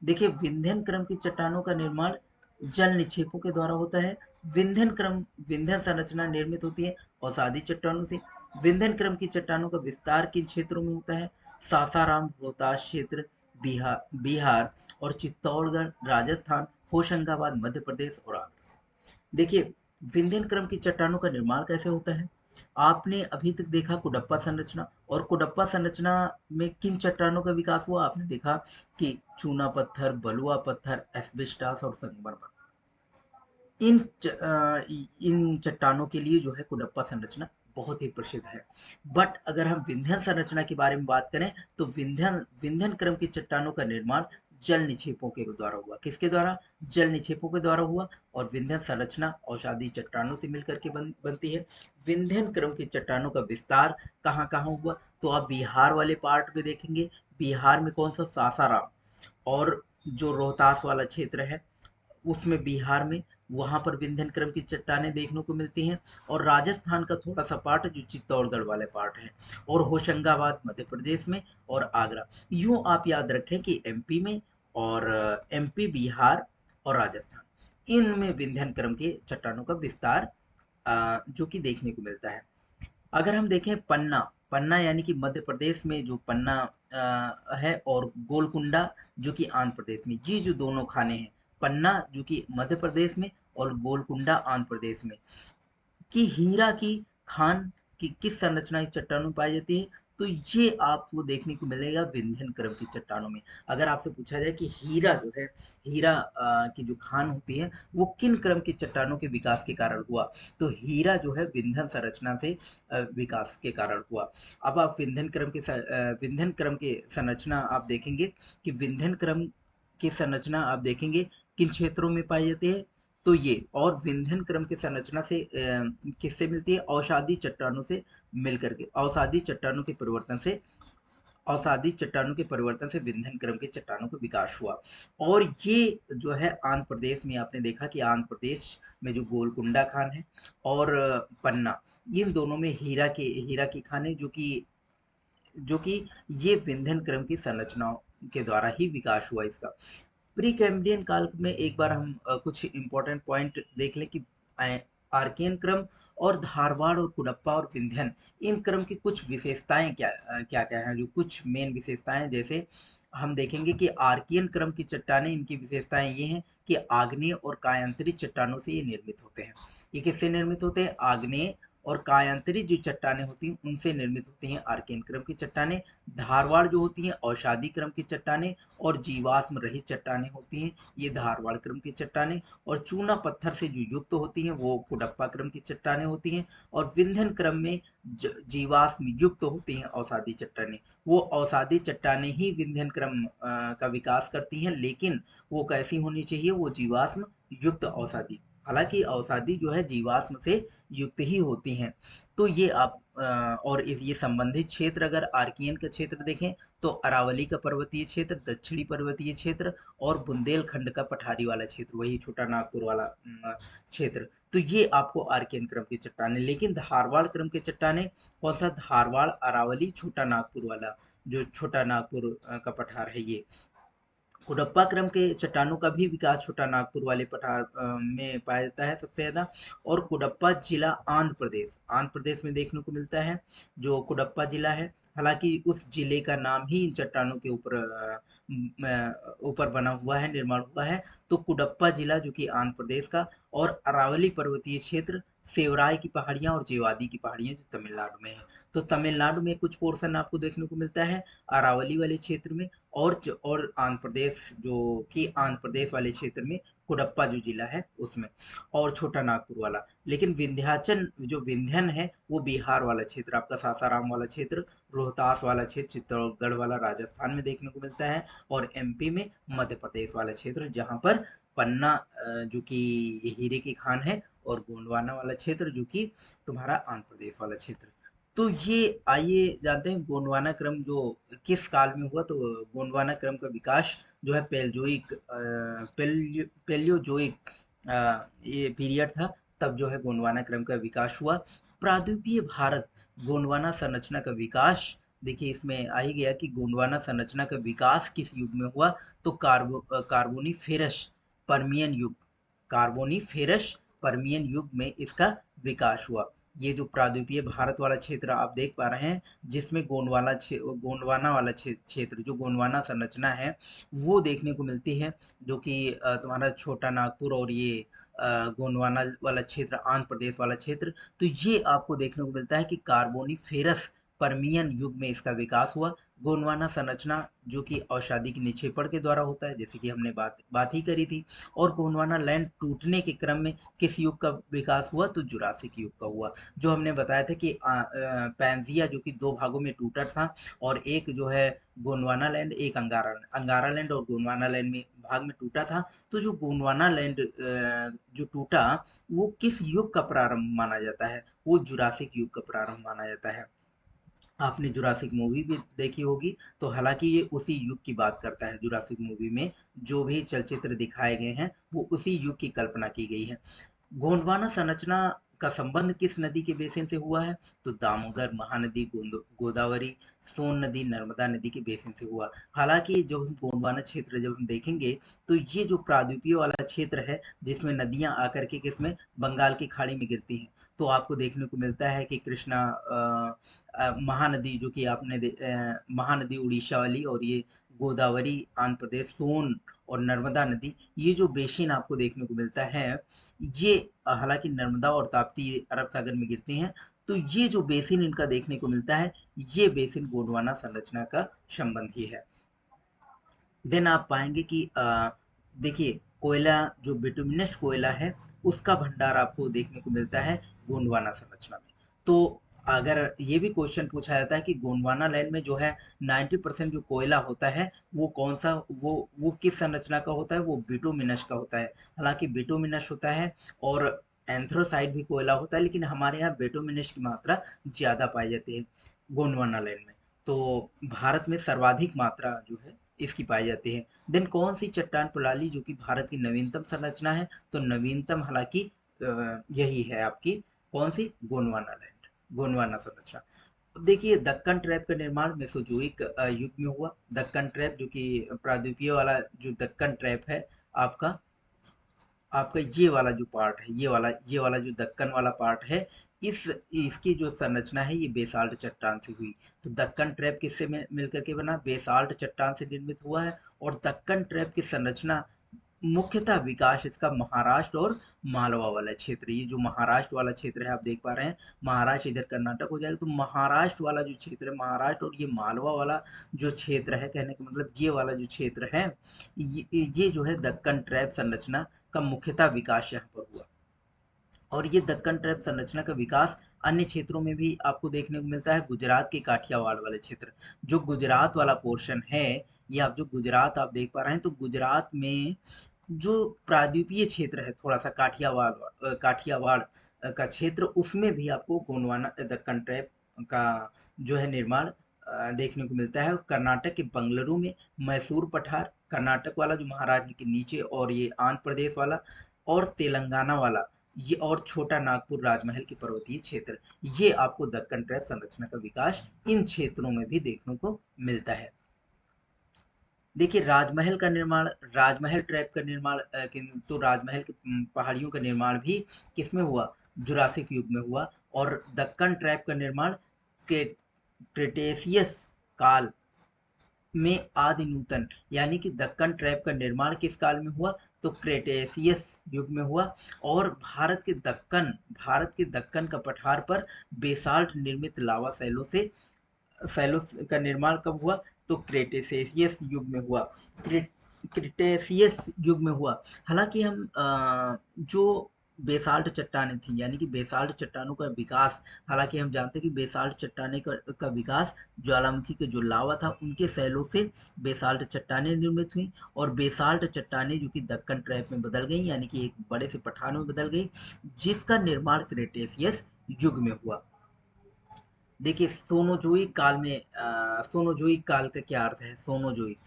देखिए, विंध्यन क्रम की चट्टानों का निर्माण जल निक्षेपों के द्वारा होता है। विंध्यन संरचना निर्मित होती है अवसादी चट्टानों से। विंध्यन क्रम की चट्टानों का विस्तार किन क्षेत्रों में होता है? सासाराम, रोहतास क्षेत्र, बिहार और चित्तौड़गढ़ राजस्थान, होशंगाबाद मध्य प्रदेश और आगरा। देखिए, विंध्यन क्रम की चट्टानों का निर्माण कैसे होता है? आपने अभी तक देखा कुडप्पा संरचना, और कुडप्पा संरचना में किन चट्टानों का विकास हुआ? आपने देखा कि चूना पत्थर, बलुआ पत्थर, एस्बेस्टास और संगमरमर। इन चट्टानों के लिए जो है कुडप्पा संरचना बहुत ही प्रसिद्ध है। बट अगर हम विंध्यन संरचना के बारे में बात करें, तो विंध्यन विंध्यन क्रम की चट्टानों का निर्माण जल निक्षेपों के द्वारा हुआ। किसके द्वारा? जल निक्षेपों के द्वारा हुआ। और विंध्यन संरचना औषधि चट्टानों से मिलकर के बनती है। विंध्यन क्रम की चट्टानों का विस्तार कहाँ कहाँ हुआ? तो आप बिहार वाले पार्ट में देखेंगे। बिहार में कौन सा? सासाराम। और जो रोहतास वाला क्षेत्र है, उसमें बिहार में, वहां पर विंध्यन क्रम की चट्टानें देखने को मिलती हैं। और राजस्थान का थोड़ा सा पार्ट जो चित्तौड़गढ़ वाले पार्ट है, और होशंगाबाद मध्य प्रदेश में, और आगरा। यूं आप याद रखें कि एमपी में, और एमपी, बिहार और राजस्थान, इनमें विंध्यन क्रम के चट्टानों का विस्तार जो कि देखने को मिलता है। अगर हम देखें पन्ना, पन्ना यानी कि मध्य प्रदेश में जो पन्ना है, और गोलकुंडा जो कि आंध्र प्रदेश में, ये जो दोनों खाने हैं, पन्ना जो कि मध्य प्रदेश में और गोलकुंडा आंध्र प्रदेश में, कि हीरा की खान की किस संरचना की चट्टानों में पाई जाती है, तो ये आपको देखने को मिलेगा विंध्यन क्रम की चट्टानों में। अगर आपसे पूछा जाए कि हीरा जो है, हीरा की जो खान होती है वो किन क्रम की चट्टानों के विकास के कारण हुआ, तो हीरा जो है विंध्यन संरचना से विकास के कारण हुआ। अब आप विंध्यन क्रम के संरचना आप देखेंगे कि विंध्यन क्रम की संरचना आप देखेंगे किन क्षेत्रों में पाई जाती है, तो ये और विंध्यन क्रम की संरचना से किससे मिलती है, अवसादी चट्टानों से मिलकर के, अवसादी चट्टानों के परिवर्तन से विंध्यन क्रम के चट्टानों का विकास हुआ। और ये जो है आंध्र प्रदेश में आपने देखा कि आंध्र प्रदेश में जो गोलकुंडा खान है और पन्ना, इन दोनों में हीरा की खान है, जो कि ये विंध्यन क्रम की संरचनाओं के द्वारा ही विकास हुआ इसका। प्री कैम्ब्रियन काल में एक बार हम कुछ इंपॉर्टेंट पॉइंट देख लें कि आर्कियन क्रम और धारवाड़ और कुडप्पा और विंध्यन, इन क्रम की कुछ विशेषताएं क्या क्या हैं, जो कुछ मेन विशेषताएं, जैसे हम देखेंगे कि आर्कियन क्रम की चट्टानें, इनकी विशेषताएं ये हैं कि आग्नेय और कायांतरित चट्टानों से ये निर्मित होते हैं। ये किससे निर्मित होते हैं, आग्नेय और कायांतरित जो चट्टानें होती हैं उनसे निर्मित होती हैं आर्कियन क्रम की चट्टानें। धारवाड़ जो होती हैं औषाधी क्रम की चट्टानें और जीवाश्म रहित चट्टानें होती हैं, ये धारवाड़ क्रम की चट्टानें। और चूना पत्थर से जो युक्त होती हैं वो कुडप्पा क्रम की चट्टानें होती हैं। और विंध्यन क्रम में जीवाश्म युक्त होती हैं औषाधी चट्टानें। वो औषाधी चट्टानें ही विंध्यन क्रम का विकास करती हैं, लेकिन वो कैसी होनी चाहिए, वो जीवाश्म युक्त औषाधी, हालांकि औषाधी जो है जीवाश्म से युक्त ही होती हैं। तो ये आप और ये संबंधित क्षेत्र, अगर आर्कियन का क्षेत्र देखें तो अरावली का पर्वतीय क्षेत्र, दक्षिणी पर्वतीय क्षेत्र और बुंदेलखंड का पठारी वाला क्षेत्र, वही छोटा नागपुर वाला क्षेत्र। तो ये आपको आर्कियन क्रम की चट्टानें। लेकिन धारवाड़ क्रम की चट्टानें कौन सा, धारवाड़, अरावली, छोटा नागपुर वाला, जो छोटा नागपुर का पठार है ये। कुडप्पा क्रम के चट्टानों का भी विकास छोटा नागपुर वाले पठार में पाया जाता है सबसे ज्यादा। और कुडप्पा जिला आंध्र प्रदेश में देखने को मिलता है, जो कुडप्पा जिला है। हालांकि उस जिले का नाम ही इन चट्टानों के ऊपर बना हुआ है, निर्माण हुआ है। तो कुडप्पा जिला जो कि आंध्र प्रदेश का, और अरावली पर्वतीय क्षेत्र, सेवराय की पहाड़ियां और जेवादी की पहाड़ियां जो तमिलनाडु में है। तो तमिलनाडु में कुछ पोर्शन आपको देखने को मिलता है अरावली वाले क्षेत्र में, और आंध्र प्रदेश वाले क्षेत्र में कुडप्पा जो जिला है उसमें, और छोटा नागपुर वाला। लेकिन विंध्याचल जो विंध्यन है वो बिहार वाला क्षेत्र, आपका सासाराम वाला क्षेत्र, रोहतास वाला क्षेत्र, चित्तौड़गढ़ वाला राजस्थान में देखने को मिलता है, और एमपी में मध्य प्रदेश वाला क्षेत्र, जहाँ पर पन्ना जो कि हीरे की खान है, और गोंडवाना वाला क्षेत्र जो कि तुम्हारा आंध्र प्रदेश वाला क्षेत्र। तो ये आइए जानते हैं गोंडवाना क्रम जो किस काल में हुआ। तो गोंडवाना क्रम का विकास जो है पेलियोजोइक ये पीरियड था, तब जो है गोंडवाना क्रम का विकास हुआ। प्रायद्वीपीय भारत गोंडवाना संरचना का विकास, देखिए इसमें आ ही गया कि गोंडवाना संरचना का विकास किस युग में हुआ, तो कार्बोनीफेरस पर्मियन युग, कार्बोनीफेरस पर्मियन युग में इसका विकास हुआ। ये जो प्रायद्वीपीय भारत वाला क्षेत्र आप देख पा रहे हैं, जिसमें गोंडवाना वाला क्षेत्र, जो गोंडवाना संरचना है वो देखने को मिलती है, जो कि तुम्हारा छोटा नागपुर और ये गोंडवाना वाला क्षेत्र, आंध्र प्रदेश वाला क्षेत्र। तो ये आपको देखने को मिलता है कि कार्बोनीफेरस पर्मियन युग में इसका विकास हुआ। गोंडवाना संरचना जो कि औषधि के निक्षेपण के द्वारा होता है, जैसे कि हमने बात ही करी थी। और गोंडवाना लैंड टूटने के क्रम में किस युग का विकास हुआ, तो जुरासिक युग का हुआ। जो हमने बताया था कि पैंजिया जो कि दो भागों में टूटा था, और एक जो है गोंडवाना लैंड, एक अंगारा लैंड और गोंडवाना लैंड में भाग में टूटा था। तो जो गोंडवाना लैंड जो टूटा, वो किस युग का प्रारंभ माना जाता है, वो जुरासिक युग का प्रारंभ माना जाता है। आपने जुरासिक मूवी भी देखी होगी, तो हालांकि ये उसी युग की बात करता है। जुरासिक मूवी में जो भी चलचित्र दिखाए गए हैं वो उसी युग की कल्पना की गई है। गोंडवाना संरचना का संबंध किस नदी के बेसिन से हुआ है, तो दामोदर, महानदी, गोदावरी, सोन नदी, नर्मदा नदी के बेसिन से हुआ। हालांकि जब हम गोंडवाना क्षेत्र जब हम देखेंगे, तो ये जो प्रायद्वीपीय वाला क्षेत्र है, जिसमें नदियां आकर के किसमें, बंगाल की खाड़ी में गिरती हैं। तो आपको देखने को मिलता है कि कृष्णा महानदी जो कि महानदी उड़ीसा वाली, और ये गोदावरी आंध्र प्रदेश, सोन और नर्मदा नदी, ये जो बेसिन आपको देखने को मिलता है, ये हालांकि नर्मदा और ताप्ती ये अरब सागर में गिरती हैं, तो ये जो बेसिन इनका देखने को मिलता है, ये बेसिन गोंडवाना संरचना का संबंधी है। देन आप पाएंगे कि देखिए कोयला, जो बिटुमिनस कोयला है, उसका भंडार आपको देखने को मिलता है गोंडवाना संरचना में। तो अगर ये भी क्वेश्चन पूछा जाता है कि गोंडवाना लैंड में जो है 90% जो कोयला होता है, वो कौन सा, वो किस संरचना का होता है, वो बिटुमिनस का होता है। हालांकि बिटुमिनस होता है और एंथ्रोसाइट भी कोयला होता है, लेकिन हमारे यहाँ बिटुमिनस की मात्रा ज्यादा पाई जाती है गोंडवाना लैंड में। तो भारत में सर्वाधिक मात्रा जो है इसकी पाई जाती है। देन कौन सी चट्टान प्रणाली जो कि भारत की नवीनतम संरचना है, तो नवीनतम हालांकि यही है आपकी, कौन सी, गोंडवाना लैंड, गोंडवाना संरचना। अब देखिए दक्कन ट्रैप का निर्माण मेसोजोइक युग में हुआ। दक्कन ट्रैप जो कि प्रायद्वीपीय वाला जो दक्कन ट्रैप है आपका, आपका ये वाला जो पार्ट है, ये वाला जो दक्कन वाला पार्ट है, इस इसकी जो संरचना है ये बेसाल्ट चट्टान से हुई। तो दक्कन ट्रैप किससे मिलकर के बना, बेसाल्ट चट्टान से निर्मित हुआ है। और दक्कन ट्रैप की संरचना मुख्यतः विकास इसका महाराष्ट्र और मालवा वाला क्षेत्र, ये जो महाराष्ट्र वाला क्षेत्र है आप देख पा रहे हैं, महाराष्ट्र इधर कर्नाटक हो जाएगा, तो महाराष्ट्र वाला जो क्षेत्र है, महाराष्ट्र और ये मालवा वाला जो क्षेत्र है, कहने का मतलब ये वाला जो क्षेत्र है, ये जो है दक्कन ट्रैप संरचना का मुख्यतः विकास यहाँ पर हुआ। और ये दक्कन ट्रैप संरचना का विकास अन्य क्षेत्रों में भी आपको देखने को मिलता है। गुजरात के काठियावाड़ वाले क्षेत्र, जो गुजरात वाला पोर्शन है, ये आप जो गुजरात आप देख पा रहे हैं, तो गुजरात में जो प्रायद्वीपीय क्षेत्र है, थोड़ा सा काठियावाड़ का क्षेत्र, उसमें भी आपको गोंडवाना दक्कन ट्रैप का जो है निर्माण देखने को मिलता है। कर्नाटक के बंगलुरु में मैसूर पठार, कर्नाटक वाला जो महाराष्ट्र के नीचे, और ये आंध्र प्रदेश वाला और तेलंगाना वाला, ये और छोटा नागपुर राजमहल के पर्वतीय क्षेत्र, ये आपको दक्कन ट्रैप संरचना का विकास इन क्षेत्रों में भी देखने को मिलता है। देखिए राजमहल का निर्माण, राजमहल ट्रैप का निर्माण तो राजमहल की पहाड़ियों का निर्माण भी किसमें हुआ, जुरासिक युग में हुआ। और दक्कन ट्रैप का निर्माण क्रेटेशियस काल में आदि नूतन, यानी कि दक्कन ट्रैप का निर्माण किस काल में हुआ, तो क्रेटेशियस युग में हुआ। और भारत के दक्कन का पठार पर बेसाल्ट निर्मित लावा शैलों का निर्माण कब हुआ, तो क्रेटेशियस युग में हुआ। क्रिटेशियस युग में हुआ। हालांकि हम जो बेसाल्ट चट्टानें थी, यानी कि बेसाल्ट चट्टानों का विकास, हालांकि हम जानते हैं कि बेसाल्ट चट्टाने का विकास ज्वालामुखी के जो लावा था उनके शैलों से बेसाल्ट चट्टानें निर्मित हुई, और बेसाल्ट चट्टानें जो कि दक्कन ट्रैप में बदल गई, यानी कि एक बड़े से पठार में बदल गई, जिसका निर्माण क्रेटेशियस युग में हुआ। देखिए सोनोजोइक काल का क्या अर्थ है, सेनोजोइक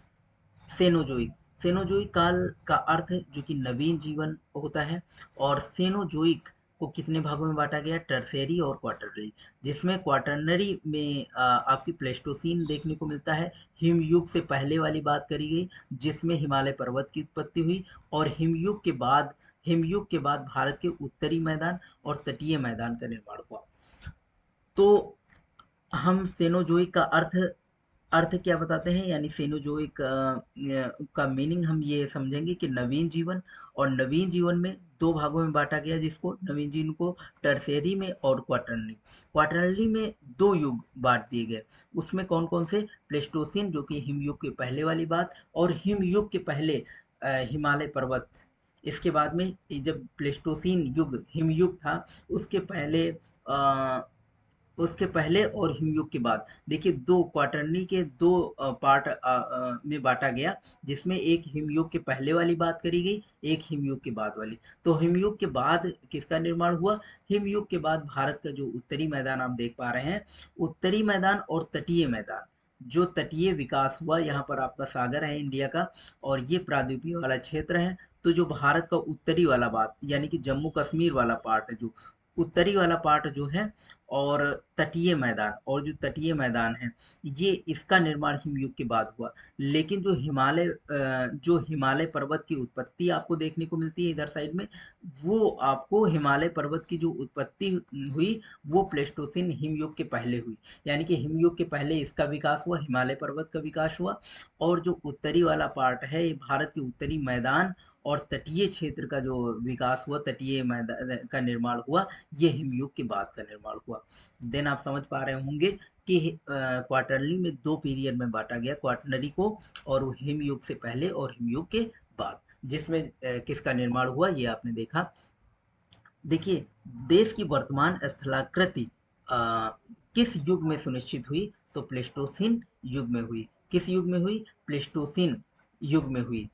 सेनोजोइक काल का अर्थ है जो कि नवीन जीवन होता है। और सेनोजोइक को कितने भागों में बांटा गया, टर्सेरी और क्वार्टरनरी, जिसमें क्वार्टरनरी में आपकी प्लेस्टोसीन देखने को मिलता है, हिमयुग से पहले वाली बात करी गई, जिसमें हिमालय पर्वत की उत्पत्ति हुई। और हिमयुग के बाद भारत के उत्तरी मैदान और तटीय मैदान का निर्माण हुआ। तो हम सेनोजोइक का अर्थ अर्थ क्या बताते हैं, यानी सेनोजोइक का मीनिंग हम ये समझेंगे कि नवीन जीवन। और नवीन जीवन में दो भागों में बांटा गया, जिसको नवीन जीवन को टर्सेरी में और क्वाटरनरी। क्वाटरनरी में दो युग बांट दिए गए, उसमें कौन कौन से, प्लेस्टोसिन जो कि हिमयुग के पहले वाली बात, और हिमयुग के पहले हिमालय पर्वत। इसके बाद में जब प्लेस्टोसिन युग हिमयुग था, उसके पहले और हिमयुग के बाद, देखिए दो क्वार्टरनी के दो पार्ट में बांटा गया, जिसमें एक हिमयुग के पहले वाली बात करी गई, एक हिमयुग के बाद वाली। तो हिमयुग के बाद किसका निर्माण हुआ, हिमयुग के बाद भारत का जो उत्तरी मैदान आप देख पा रहे हैं, उत्तरी मैदान और तटीय मैदान, जो तटीय विकास हुआ, यहाँ पर आपका सागर है इंडिया का, और ये प्रायद्वीपीय वाला क्षेत्र है। तो जो भारत का उत्तरी वाला बात, यानी कि जम्मू कश्मीर वाला पार्ट, जो उत्तरी वाला पार्ट जो है, और तटीय मैदान, और जो तटीय मैदान है ये इसका निर्माण हिमयुग के बाद हुआ। लेकिन जो हिमालय पर्वत की उत्पत्ति आपको देखने को मिलती है इधर साइड में, वो आपको हिमालय पर्वत की जो उत्पत्ति हुई वो प्लेस्टोसिन हिमयुग के पहले हुई। यानी कि हिमयुग के पहले इसका विकास हुआ, हिमालय पर्वत का विकास हुआ। और जो उत्तरी वाला पार्ट है, ये भारत के उत्तरी मैदान और तटीय क्षेत्र का जो विकास हुआ, तटीय मैदान का निर्माण हुआ, ये हिमयुग के बाद का निर्माण हुआ। देन आप समझ पा रहे होंगे कि क्वार्टरली में दो पीरियड में बांटा गया, क्वार्टनरी को, और वो हिमयुग से पहले और हिमयुग के बाद, जिसमें किसका निर्माण हुआ ये आपने देखा। देखिए, देश की वर्तमान स्थलाकृति अ, किस युग में सुनिश्चित हुई? तो प्लेस्टोसिन युग में हुई। किस युग में हुई? प्लेस्टोसिन युग में हुई।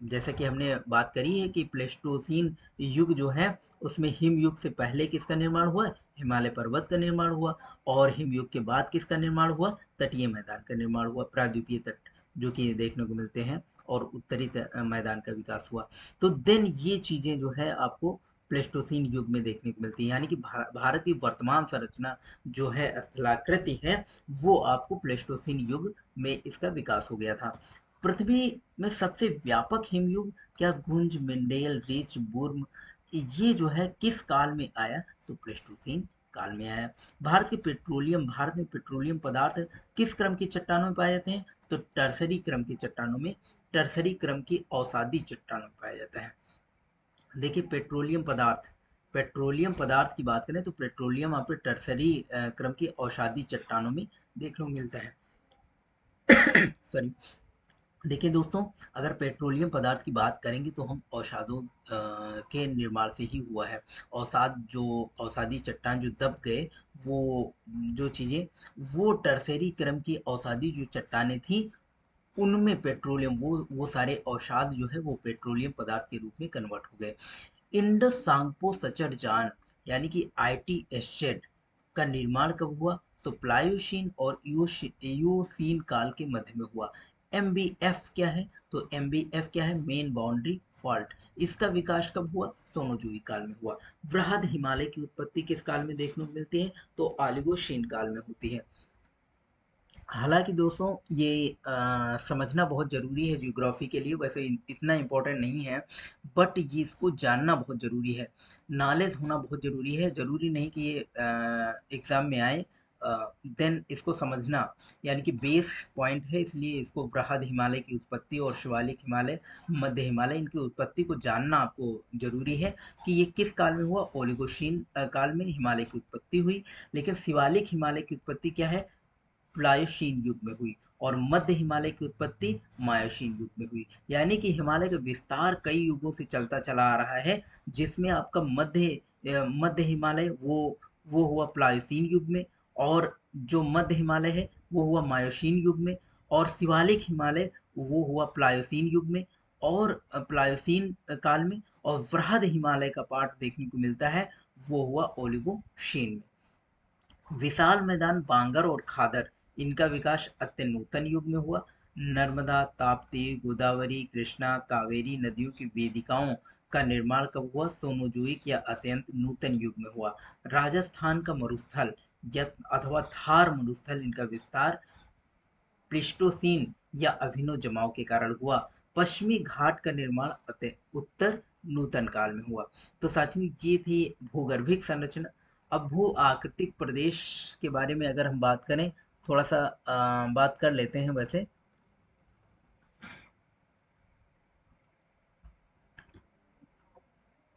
जैसा कि हमने बात करी है कि प्लेस्टोसिन युग जो है उसमें हिम युग से पहले किसका निर्माण हुआ? हिमालय पर्वत का निर्माण हुआ। और हिम युग के बाद किसका निर्माण हुआ? तटीय मैदान का निर्माण हुआ, प्रायद्वीपीय तट जो कि देखने को मिलते हैं, और उत्तरी मैदान का विकास हुआ। तो देन ये चीजें जो है आपको प्लेस्टोसीन युग में देखने को मिलती है। यानी कि भारत की वर्तमान संरचना जो है, स्थलाकृति है, वो आपको प्लेस्टोसीन युग में इसका विकास हो गया था। पृथ्वी में सबसे व्यापक हिमयुग क्या गुंज, मेंडेल, रिच, बुर्म, ये जो है किस काल में आया? तो प्लेस्टोसीन काल में आया। भारत में पेट्रोलियम पदार्थ किस क्रम की चट्टानों में पाए जाते हैं? तो टर्सरी क्रम की चट्टानों में, टर्सरी क्रम की अवसादी चट्टानों में पाया जाता है। देखिए, पेट्रोलियम पदार्थ की बात करें तो पेट्रोलियम आपको टर्सरी क्रम की औषधि चट्टानों में देखने को मिलता है। सॉरी। देखिए दोस्तों, अगर पेट्रोलियम पदार्थ की बात करेंगे तो हम औषधों के निर्माण से ही हुआ है। औषधि चट्टान जो दब गए, वो जो चीजें, वो टर्सरी क्रम की औषधि जो चट्टानें थी, उनमें पेट्रोलियम, वो सारे औषाध जो है वो पेट्रोलियम पदार्थ के रूप में कन्वर्ट हो गए। इंडस सांगपो सचरजान यानी कि आईटी एस्टेट का निर्माण कब हुआ? तो प्लायोशीन और इयोसीन काल के मध्य में हुआ। एमबीएफ क्या है? तो एमबीएफ क्या है? Main boundary fault. इसका विकास कब हुआ? सोनोजुई काल में हुआ। वृहद हिमालय की उत्पत्ति किस काल में देखने को मिलती है? तो ओलिगोशीन काल में होती है। हालांकि दोस्तों ये समझना बहुत ज़रूरी है ज्योग्राफी के लिए, वैसे इतना इम्पोर्टेंट नहीं है, बट ये इसको जानना बहुत ज़रूरी है, नॉलेज होना बहुत ज़रूरी है। ज़रूरी नहीं कि ये एग्ज़ाम में आए। देन इसको समझना यानी कि बेस पॉइंट है, इसलिए इसको बृहद हिमालय की उत्पत्ति और शिवालिक हिमालय, मध्य हिमालय, इनकी उत्पत्ति को जानना आपको ज़रूरी है कि ये किस काल में हुआ। ओलिगोशीन काल में हिमालय की उत्पत्ति हुई। लेकिन शिवालिक हिमालय की उत्पत्ति क्या है? प्लायोशीन युग में हुई। और मध्य हिमालय की उत्पत्ति मायोशीन युग में हुई। यानी कि हिमालय का विस्तार कई युगों से चलता चला आ रहा है, जिसमें आपका मध्य हिमालय वो हुआ प्लायोसीन युग में, और जो मध्य हिमालय है वो हुआ मायोशीन युग में, और शिवालिक हिमालय वो हुआ प्लायोसीन युग में और प्लायोसीन काल में, और वृहद हिमालय का पार्ट देखने को मिलता है वो हुआ ओलिगोशीन में। विशाल मैदान बांगर और खादर, इनका विकास अत्यनूतन युग में हुआ। नर्मदा, ताप्ती, गोदावरी, कृष्णा, कावेरी नदियों की वेदिकाओं का निर्माण कब हुआ? सोनोजुई या अत्यंत नूतन युग में हुआ। राजस्थान का मरुस्थल या अथवा थार मरुस्थल, इनका विस्तार प्लीस्टोसीन या अभिनव जमाव के कारण हुआ। पश्चिमी घाट का निर्माण उत्तर नूतन काल में हुआ। तो साथियों, ये थी भूगर्भिक संरचना। अब भू आकृतिक प्रदेश के बारे में अगर हम बात करें, थोड़ा सा बात कर लेते हैं। वैसे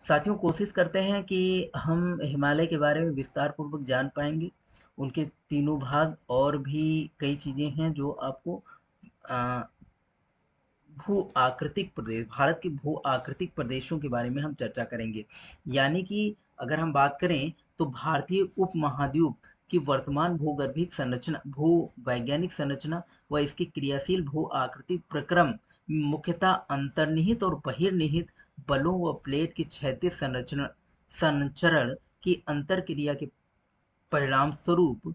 साथियों, कोशिश करते हैं कि हम हिमालय के बारे में विस्तार पूर्वक जान पाएंगे। उनके तीनों भाग और भी कई चीजें हैं जो आपको अ, भू आकृतिक प्रदेश, भारत के भू आकृतिक प्रदेशों के बारे में हम चर्चा करेंगे। यानी कि अगर हम बात करें तो भारतीय उपमहाद्वीप की वर्तमान भूगर्भिक संरचना, भू वैज्ञानिक संरचना व इसकी क्रियाशील भू आकृतिक प्रक्रम मुख्यतः अंतर्निहित और बहिर्निहित बलों व प्लेट की क्षैतिज संरचना संचरण की अंतर क्रिया के परिणाम स्वरूप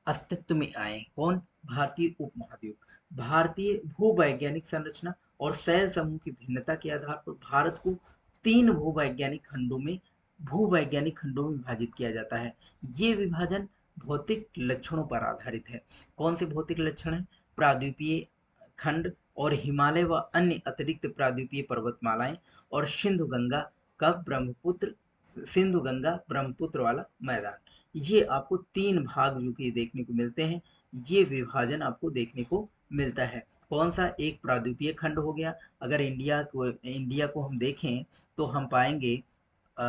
अस्तित्व में आए। कौन? भारतीय उपमहाद्वीप। भारतीय भूवैज्ञानिक संरचना और शैल समूह की भिन्नता के आधार पर भारत को तीन भूवैज्ञानिक खंडों में भूवैज्ञानिक खंडों में विभाजित किया जाता है। ये विभाजन भौतिक लक्षणों पर आधारित है। कौन से भौतिक लक्षण है? प्राद्वीपीय खंड और हिमालय व अन्य अतिरिक्त प्राद्वीपीय पर्वतमालाएं और सिंधु गंगा ब्रह्मपुत्र वाला मैदान। ये आपको तीन भाग जो कि देखने को मिलते हैं, ये विभाजन आपको देखने को मिलता है। कौन सा? एक प्राद्वीपीय खंड हो गया। अगर इंडिया को हम देखें तो हम पाएंगे, अ,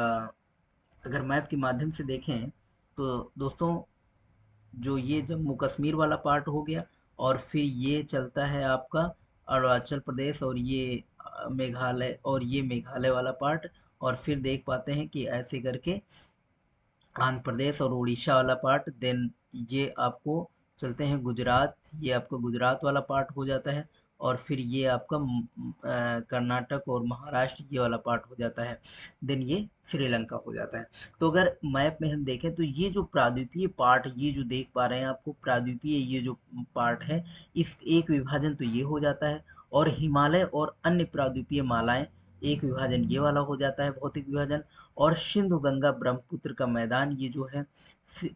अगर मैप के माध्यम से देखें तो दोस्तों, जो ये जम्मू कश्मीर वाला पार्ट हो गया, और फिर ये चलता है आपका अरुणाचल प्रदेश, और ये मेघालय वाला पार्ट, और फिर देख पाते हैं कि ऐसे करके आंध्र प्रदेश और उड़ीसा वाला पार्ट। देन ये आपको चलते हैं गुजरात, ये आपका गुजरात वाला पार्ट हो जाता है, और फिर ये आपका कर्नाटक और महाराष्ट्र ये वाला पार्ट हो जाता है। देन ये श्रीलंका हो जाता है। तो अगर मैप में हम देखें तो ये जो प्राद्वीपीय पार्ट, ये जो देख पा रहे हैं आपको प्राद्वीपीय ये जो पार्ट है, इस एक विभाजन तो ये हो जाता है, और हिमालय और अन्य प्राद्वीपीय मालाएं एक विभाजन ये वाला हो जाता है, भौतिक विभाजन। और सिंधु गंगा ब्रह्मपुत्र का मैदान ये जो है,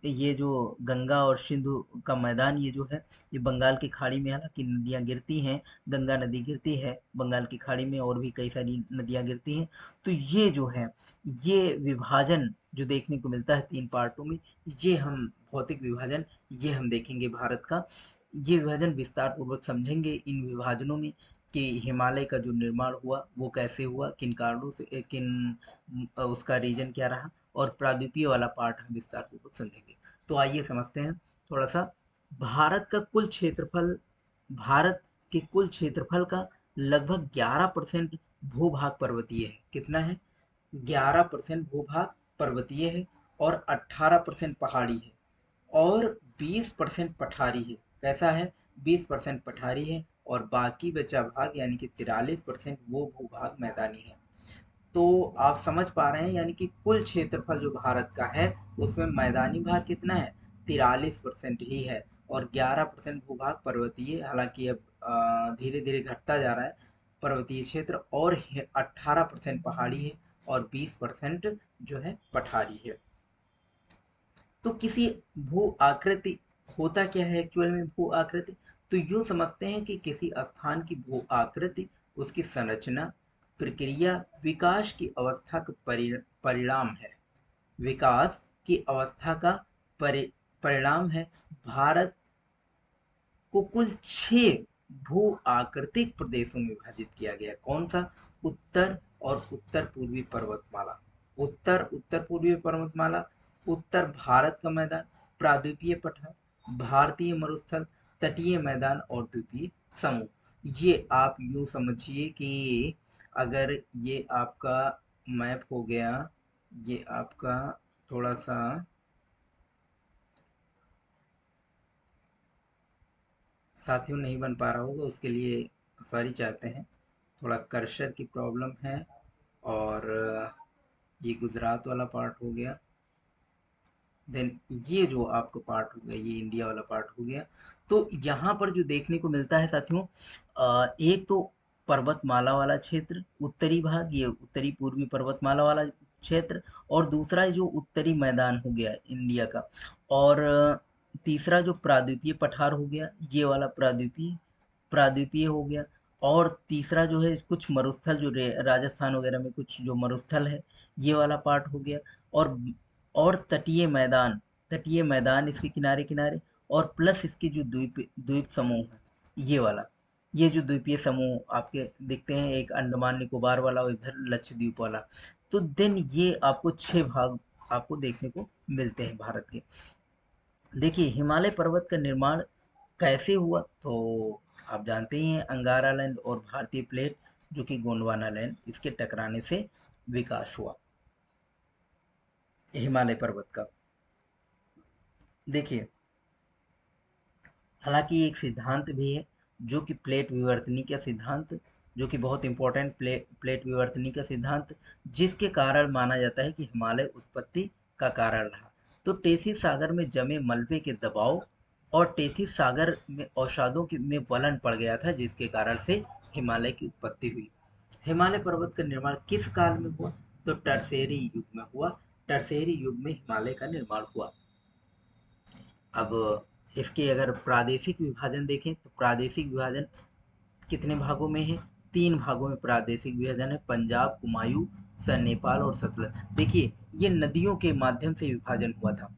ये जो गंगा और सिंधु का मैदान ये जो है, ये बंगाल की खाड़ी में हालांकि नदियां गिरती हैं, गंगा नदी गिरती है बंगाल की खाड़ी में, और भी कई सारी नदियां गिरती हैं। तो ये जो है, ये विभाजन जो देखने को मिलता है तीन पार्टों में, ये हम भौतिक विभाजन ये हम देखेंगे भारत का। ये विभाजन विस्तार पूर्वक समझेंगे इन विभाजनों में, कि हिमालय का जो निर्माण हुआ वो कैसे हुआ, किन कारणों से, उसका रीजन क्या रहा, और प्राद्वीपीय वाला पार्ट हम विस्तार पूर्वक समझेंगे। तो आइए समझते हैं थोड़ा सा। भारत का कुल क्षेत्रफल भारत के कुल क्षेत्रफल का लगभग 11% भूभाग पर्वतीय है। कितना है? 11% भूभाग पर्वतीय है, और 18% पहाड़ी है, और 20% पठारी है। कैसा है? 20% पठारी है, और बाकी बचा भाग यानी कि 43% वो भूभाग मैदानी है। तो आप समझ पा रहे हैं, यानी कि कुल क्षेत्रफल जो भारत का है उसमें मैदानी भाग कितना है? 43% ही है, और 11% भूभाग पर्वतीय, हालांकि अब धीरे धीरे घटता जा रहा है पर्वतीय क्षेत्र, और 18% पहाड़ी है, और 20% जो है पठारी है। तो किसी भू आकृति, होता क्या है एक्चुअल में भू आकृति? तो यूं समझते हैं कि किसी स्थान की भू आकृति उसकी संरचना, प्रक्रिया, विकास की अवस्था का परिणाम है। विकास की अवस्था का परिणाम है। भारत को कुल 6 भू आकृतिक प्रदेशों में विभाजित किया गया। कौन सा? उत्तर और उत्तर पूर्वी पर्वतमाला, उत्तर पूर्वी पर्वतमाला, उत्तर भारत का मैदान, प्राद्वीपीय पठार, भारतीय मरुस्थल, तटीय मैदान और द्वीपीय समूह। ये आप यूं समझिए कि अगर ये आपका मैप हो गया, ये आपका थोड़ा सा साथियों नहीं बन पा रहा होगा, उसके लिए सॉरी चाहते हैं, थोड़ा कर्सर की प्रॉब्लम है। और ये गुजरात वाला पार्ट हो गया। देन ये जो आपका पार्ट हो गया, ये इंडिया वाला पार्ट हो गया। तो यहाँ पर जो देखने को मिलता है साथियों, एक तो पर्वतमाला वाला क्षेत्र उत्तरी भाग, ये उत्तरी पूर्वी पर्वतमाला वाला क्षेत्र, और दूसरा जो उत्तरी मैदान हो गया इंडिया का, और तीसरा जो प्राद्वीपीय पठार हो गया, ये वाला प्राद्वीपीय प्राद्वीपीय हो गया, और तीसरा जो है कुछ मरुस्थल जो राजस्थान वगैरह में कुछ जो मरुस्थल है, ये वाला पार्ट हो गया, और तटीय मैदान इसके किनारे किनारे, और प्लस इसके जो द्वीप द्वीप समूह है, ये वाला, ये जो द्वीपीय समूह आपके दिखते हैं, एक अंडमान निकोबार वाला और इधर लक्षद्वीप वाला। तो देन ये आपको 6 भाग आपको देखने को मिलते हैं भारत के। देखिए हिमालय पर्वत का निर्माण कैसे हुआ? तो आप जानते ही हैं, अंगारा लैंड और भारतीय प्लेट जो कि गोंडवाना लैंड, इसके टकराने से विकास हुआ हिमालय पर्वत का। देखिए, हालांकि एक सिद्धांत भी है जो कि प्लेट विवर्तनी का सिद्धांत, जो कि बहुत इंपॉर्टेंट प्लेट विवर्तनी का सिद्धांत, जिसके कारण माना जाता है कि हिमालय उत्पत्ति का कारण रहा। तो टेथिस सागर में जमे मलबे के दबाव और टेथिस सागर में अवसादों में वलन पड़ गया था, जिसके कारण से हिमालय की उत्पत्ति हुई। हिमालय पर्वत का निर्माण किस काल में हुआ? तो टर्सेरी युग में हुआ। टर्शेरी युग में हिमालय का निर्माण हुआ। अब इसके अगर प्रादेशिक विभाजन देखें तो प्रादेशिक विभाजन कितने भागों में है? 3 भागों में प्रादेशिक विभाजन है, पंजाब, कुमायूं, नेपाल और सतलज। देखिए, ये नदियों के माध्यम से विभाजन हुआ था।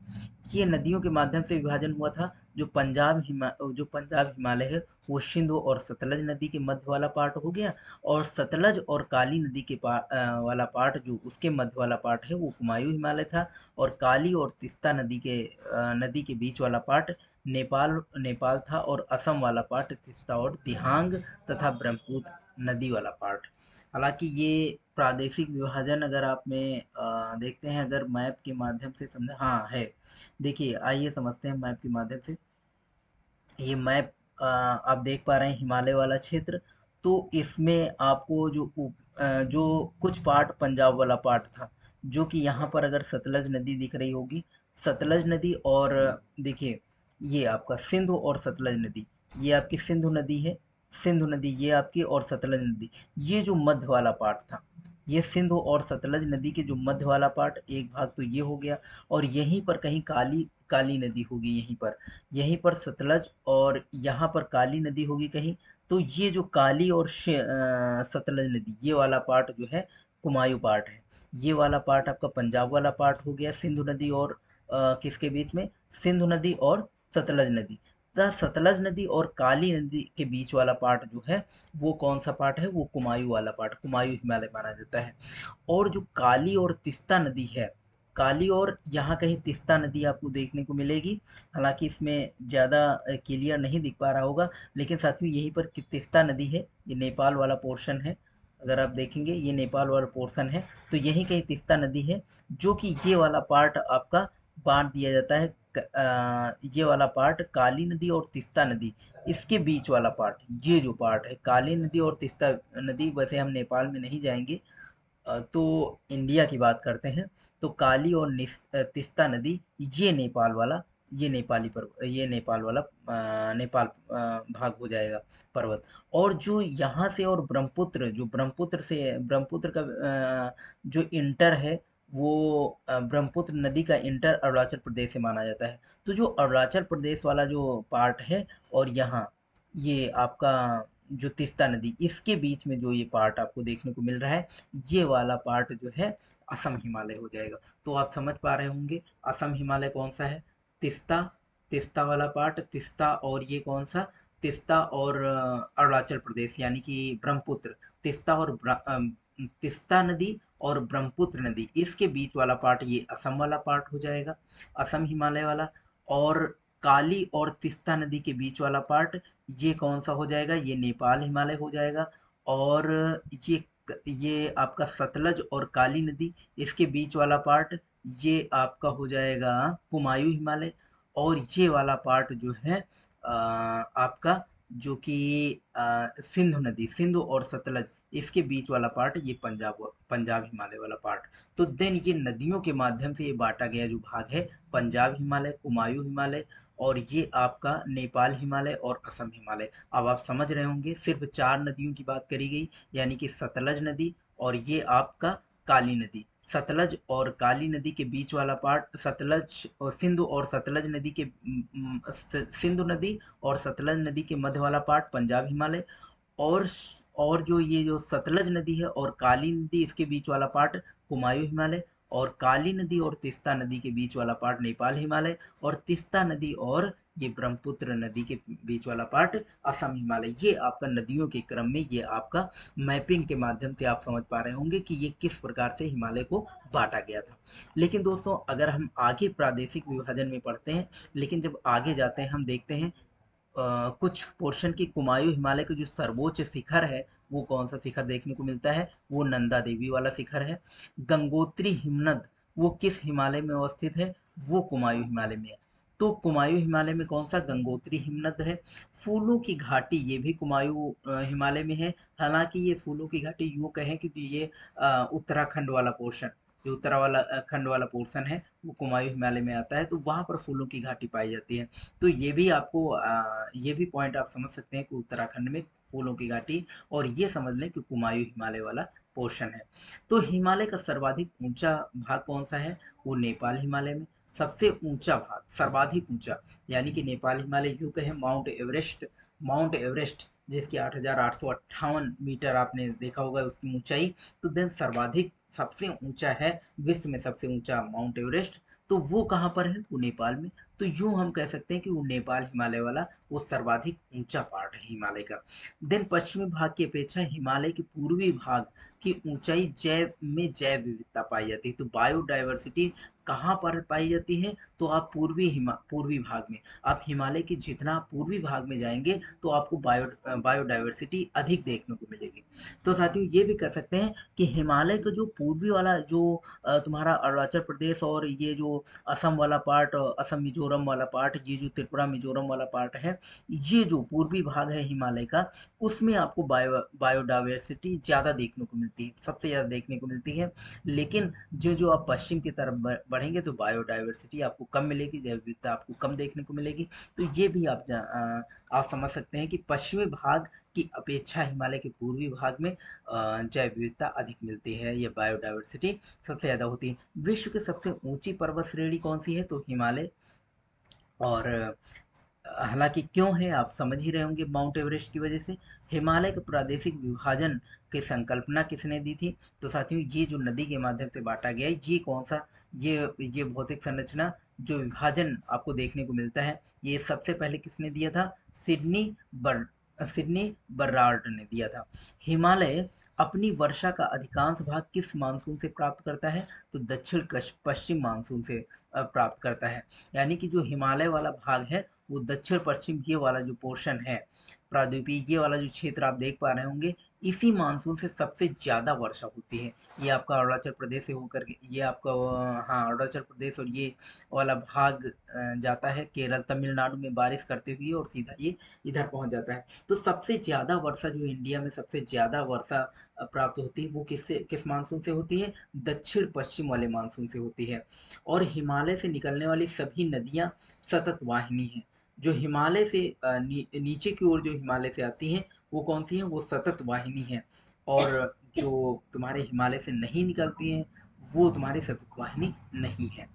ये नदियों के माध्यम से विभाजन हुआ था। जो पंजाब हिमालय है वो सिंधु और सतलज नदी के मध्य वाला पार्ट हो गया, और सतलज और काली नदी के वाला पार्ट, जो उसके मध्य वाला पार्ट है, वो कुमायूं हिमालय था। और काली और तीस्ता नदी के बीच वाला पार्ट नेपाल था। और असम वाला पार्ट तीस्ता और दिहांग तथा ब्रह्मपुत्र नदी वाला पार्ट। हालांकि ये प्रादेशिक विभाजन अगर आप में देखते हैं, अगर मैप के माध्यम से समझे, हाँ है। देखिए, आइए समझते हैं मैप के माध्यम से। ये मैप आप देख पा रहे हैं हिमालय वाला क्षेत्र। तो इसमें आपको जो कुछ पार्ट पंजाब वाला पार्ट था, जो कि यहाँ पर अगर सतलज नदी दिख रही होगी, सतलज नदी, और देखिए ये आपका सिंधु और सतलज नदी, ये आपकी सिंधु नदी है। सिंधु नदी ये आपकी, और सतलज नदी, ये जो मध्य वाला पार्ट था, ये सिंधु और सतलज नदी के जो मध्य वाला पार्ट, एक भाग तो ये हो गया। और यहीं पर कहीं काली काली नदी होगी, यहीं पर सतलज, और यहाँ पर काली नदी होगी कहीं। तो ये जो काली और सतलज नदी, ये वाला पार्ट जो है कुमायूं पार्ट है। ये वाला पार्ट आपका पंजाब वाला पार्ट हो गया, सिंधु नदी और किसके बीच में? सिंधु नदी और सतलज नदी। सतलज नदी और काली नदी के बीच वाला पार्ट जो है, वो कौन सा पार्ट है? वो कुमायूं वाला पार्ट, कुमायूं हिमालय माना जाता है। और जो काली और तीस्ता नदी है, काली और यहाँ कहीं तीस्ता नदी आपको देखने को मिलेगी। हालांकि इसमें ज़्यादा क्लियर नहीं दिख पा रहा होगा, लेकिन साथियों यहीं पर तीस्ता नदी है, ये नेपाल वाला पोर्शन है। अगर आप देखेंगे ये नेपाल वाला पोर्शन है, तो यहीं कहीं तीस्ता नदी है, जो कि ये वाला पार्ट आपका बांट दिया जाता है। ये वाला पार्ट काली नदी और तीस्ता नदी, इसके बीच वाला पार्ट, ये जो पार्ट है काली नदी और तीस्ता नदी, वैसे हम नेपाल में नहीं जाएंगे, तो इंडिया की बात करते हैं। तो काली और तीस्ता नदी, ये नेपाल वाला, ये नेपाल वाला नेपाल भाग हो जाएगा, पर्वत। और जो यहाँ से, और ब्रह्मपुत्र का जो इंटर है, वो ब्रह्मपुत्र नदी का इंटर अरुणाचल प्रदेश से माना जाता है। तो जो अरुणाचल प्रदेश वाला जो पार्ट है, और यहाँ ये आपका जो तीस्ता नदी, इसके बीच में जो ये पार्ट आपको देखने को मिल रहा है, ये वाला पार्ट जो है असम हिमालय हो जाएगा। तो आप समझ पा रहे होंगे असम हिमालय कौन सा है? तिस्ता, तिस्ता वाला पार्ट, तिस्ता, और ये कौन सा? तिस्ता और अरुणाचल प्रदेश, यानी कि ब्रह्मपुत्र, तिस्ता और तिस्ता नदी और ब्रह्मपुत्र नदी, इसके बीच वाला पार्ट ये असम वाला पार्ट हो जाएगा, असम हिमालय वाला। और काली और तीस्ता नदी के बीच वाला पार्ट, ये कौन सा हो जाएगा? ये नेपाल हिमालय हो जाएगा। और ये ये आपका सतलज और काली नदी, इसके बीच वाला पार्ट, ये आपका हो जाएगा कुमायूं हिमालय। और ये वाला पार्ट जो है आपका, जो कि सिंधु नदी, सिंधु और सतलज, इसके बीच वाला पार्ट, ये पंजाब हिमालय वाला पार्ट। तो देन ये नदियों के माध्यम से ये बांटा गया जो भाग है, पंजाब हिमालय, कुमायूं हिमालय, और ये आपका नेपाल हिमालय और असम हिमालय। अब आप समझ रहे होंगे, सिर्फ 4 नदियों की बात करी गई, यानी कि सतलज नदी, और ये आपका काली नदी। सतलज और काली नदी के बीच वाला पार्ट, सतलज और सिंधु और सतलज नदी के सिंधु नदी और सतलज नदी के मध्य वाला पार्ट पंजाब हिमालय। और और जो ये जो सतलज नदी है और काली नदी, इसके बीच वाला पार्ट कुमायूं हिमालय। और काली नदी और तीस्ता नदी के बीच वाला पार्ट नेपाल हिमालय। और तीस्ता नदी और ये ब्रह्मपुत्र नदी के बीच वाला पार्ट असम हिमालय। ये आपका नदियों के क्रम में, ये आपका मैपिंग के माध्यम से आप समझ पा रहे होंगे कि ये किस प्रकार से हिमालय को बांटा गया था। लेकिन दोस्तों, अगर हम आगे प्रादेशिक विभाजन में पढ़ते हैं, लेकिन जब आगे जाते हैं हम देखते हैं कुछ पोर्शन की कुमायूं हिमालय का जो सर्वोच्च शिखर है, वो कौन सा शिखर देखने को मिलता है? वो नंदा देवी वाला शिखर है। गंगोत्री हिमनद, वो किस हिमालय में अवस्थित है? वो कुमायूं हिमालय में है। तो कुमायूं हिमालय में कौन सा? गंगोत्री हिमनद है। फूलों की घाटी, ये भी कुमायूं हिमालय में है। हालांकि ये फूलों की घाटी यूं कहें कि तो ये उत्तराखंड वाला पोर्शन, जो खंड वाला पोर्शन है, वो कुमायूं हिमालय में आता है। तो वहां पर फूलों की घाटी पाई जाती है। तो ये भी आपको ये भी पॉइंट आप समझ सकते हैं कि उत्तराखंड में फूलों की घाटी, और ये समझ लें कि कुमायूं हिमालय वाला पोर्शन है। तो हिमालय का सर्वाधिक ऊंचा भाग कौन सा है? वो नेपाल हिमालय में। सबसे ऊंचा भाग, सर्वाधिक ऊंचा, यानी कि नेपाल हिमालय यूं कहें, माउंट एवरेस्ट जिसकी 8,858 मीटर आपने देखा होगा उसकी ऊंचाई। तो देन सर्वाधिक सबसे ऊंचा है, विश्व में सबसे ऊंचा माउंट एवरेस्ट, तो वो कहाँ पर है? वो नेपाल में। तो यूं हम कह सकते हैं कि वो नेपाल हिमालय वाला वो सर्वाधिक ऊंचा पार्ट है हिमालय का। देन पश्चिमी भाग की अपेक्षा हिमालय के पूर्वी भाग की ऊंचाई जैव विविधता पाई जाती है। तो बायोडाइवर्सिटी कहाँ पर पाई जाती है? तो आप पूर्वी भाग में, आप हिमालय के जितना पूर्वी भाग में जाएंगे तो आपको बायोडाइवर्सिटी अधिक देखने को मिलेगी। तो साथियों ये भी कह सकते हैं कि हिमालय का जो पूर्वी वाला जो तुम्हारा अरुणाचल प्रदेश और ये जो असम वाला पार्ट, असम मिजोरम वाला पार्ट, ये जो त्रिपुरा मिजोरम वाला पार्ट है, ये जो पूर्वी भाग है हिमालय का, उसमें आपको बायोडाइवर्सिटी ज़्यादा देखने को मिलती है, सबसे ज़्यादा देखने को मिलती है। लेकिन जो जो आप पश्चिम की तरफ बढ़ेंगे तो बायोडाइवर्सिटी आपको कम मिलेगी, जैव विविधता आपको कम देखने को मिलेगी। तो ये भी आप समझ सकते हैं कि पश्चिमी भाग की अपेक्षा हिमालय के पूर्वी भाग में जैव विविधता अधिक मिलती है, या बायोडाइवर्सिटी सबसे ज़्यादा होती है। विश्व की सबसे ऊंची पर्वत श्रेणी कौन सी है? तो हिमालय। और हालांकि क्यों है आप समझ ही रहे होंगे, माउंट एवरेस्ट की वजह से। हिमालय के प्रादेशिक विभाजन की संकल्पना किसने दी थी? तो साथियों ये जो नदी के माध्यम से बांटा गया है, ये कौन सा, ये भौतिक संरचना जो विभाजन आपको देखने को मिलता है, ये सबसे पहले किसने दिया था? सिडनी बर्रार्ड ने दिया था। हिमालय अपनी वर्षा का अधिकांश भाग किस मानसून से प्राप्त करता है? तो दक्षिण पश्चिम मानसून से प्राप्त करता है। यानी कि जो हिमालय वाला भाग है वो दक्षिण पश्चिम, ये वाला जो पोर्शन है प्रायद्वीपीय, ये वाला जो क्षेत्र आप देख पा रहे होंगे, इसी मानसून से सबसे ज्यादा वर्षा होती है। ये आपका अरुणाचल प्रदेश से होकर के, ये आपका हाँ अरुणाचल प्रदेश और ये वाला भाग जाता है केरल तमिलनाडु में बारिश करते हुए, और सीधा ये इधर पहुंच जाता है। तो सबसे ज्यादा वर्षा जो इंडिया में सबसे ज्यादा वर्षा प्राप्त होती है वो किस मानसून से होती है? दक्षिण पश्चिम वाले मानसून से होती है। और हिमालय से निकलने वाली सभी नदियां सतत वाहिनी हैं। जो हिमालय से नीचे की ओर जो हिमालय से आती हैं वो कौन सी हैं? वो सतत वाहिनी हैं। और जो तुम्हारे हिमालय से नहीं निकलती हैं वो तुम्हारी सतत वाहिनी नहीं है।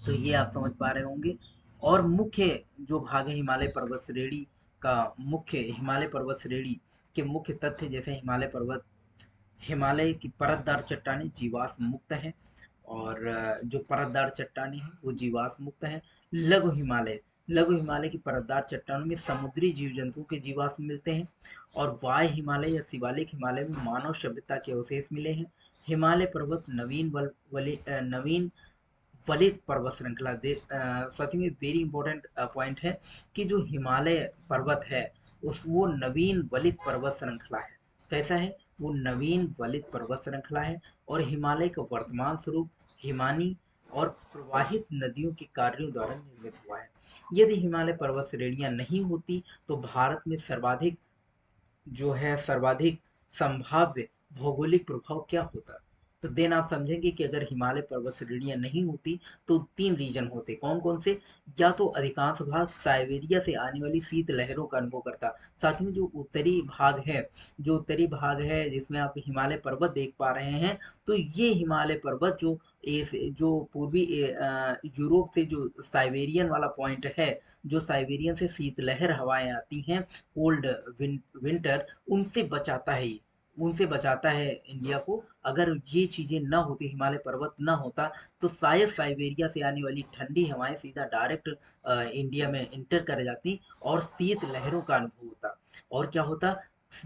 तो ये आप समझ पा रहे होंगे। और मुख्य जो भाग है हिमालय पर्वत श्रेणी का, मुख्य हिमालय पर्वत श्रेणी के मुख्य तथ्य, जैसे हिमालय की परतदार चट्टानें जीवाश्म मुक्त हैं, और जो परतदार चट्टानें हैं वो जीवाश्म मुक्त हैं। लघु हिमालय की परतदार चट्टानों में समुद्री जीव जंतुओं के जीवाश्म मिलते हैं। और वाय हिमालय या शिवालिक हिमालय में मानव सभ्यता के अवशेष मिले हैं। हिमालय पर्वत नवीन वलित पर्वत श्रृंखला सच में वेरी इंपॉर्टेंट पॉइंट है कि जो हिमालय पर्वत है उस वो नवीन वलित पर्वत श्रृंखला है। कैसा है? वो नवीन वलित पर्वत श्रृंखला है, और हिमालय का वर्तमान स्वरूप हिमानी और प्रवाहित नदियों के कार्यों द्वारा निर्मित हुआ है। यदि हिमालय पर्वत श्रेणियां नहीं होती तो भारत में सर्वाधिक संभाव्य भौगोलिक प्रभाव क्या होता? तो देन आप समझेंगे कि अगर हिमालय पर्वत श्रेणियां नहीं होती तो 3 रीजन होते। कौन कौन से? या तो अधिकांश भाग साइबेरिया से आने वाली शीत लहरों का अनुभव करता। साथियों जो उत्तरी भाग है जिसमें आप हिमालय पर्वत देख पा रहे हैं, तो ये हिमालय पर्वत जो पूर्वी यूरोप से जो साइबेरियन वाला पॉइंट है, जो साइबेरियन से शीतलहर हवाएं आती हैं, कोल्ड विंटर, उनसे बचाता है इंडिया को। अगर ये चीजें ना होती, हिमालय पर्वत ना होता, तो शायद साइबेरिया से आने वाली ठंडी हवाएं सीधा डायरेक्ट इंडिया में इंटर कर जाती और शीत लहरों का अनुभव होता। और क्या होता?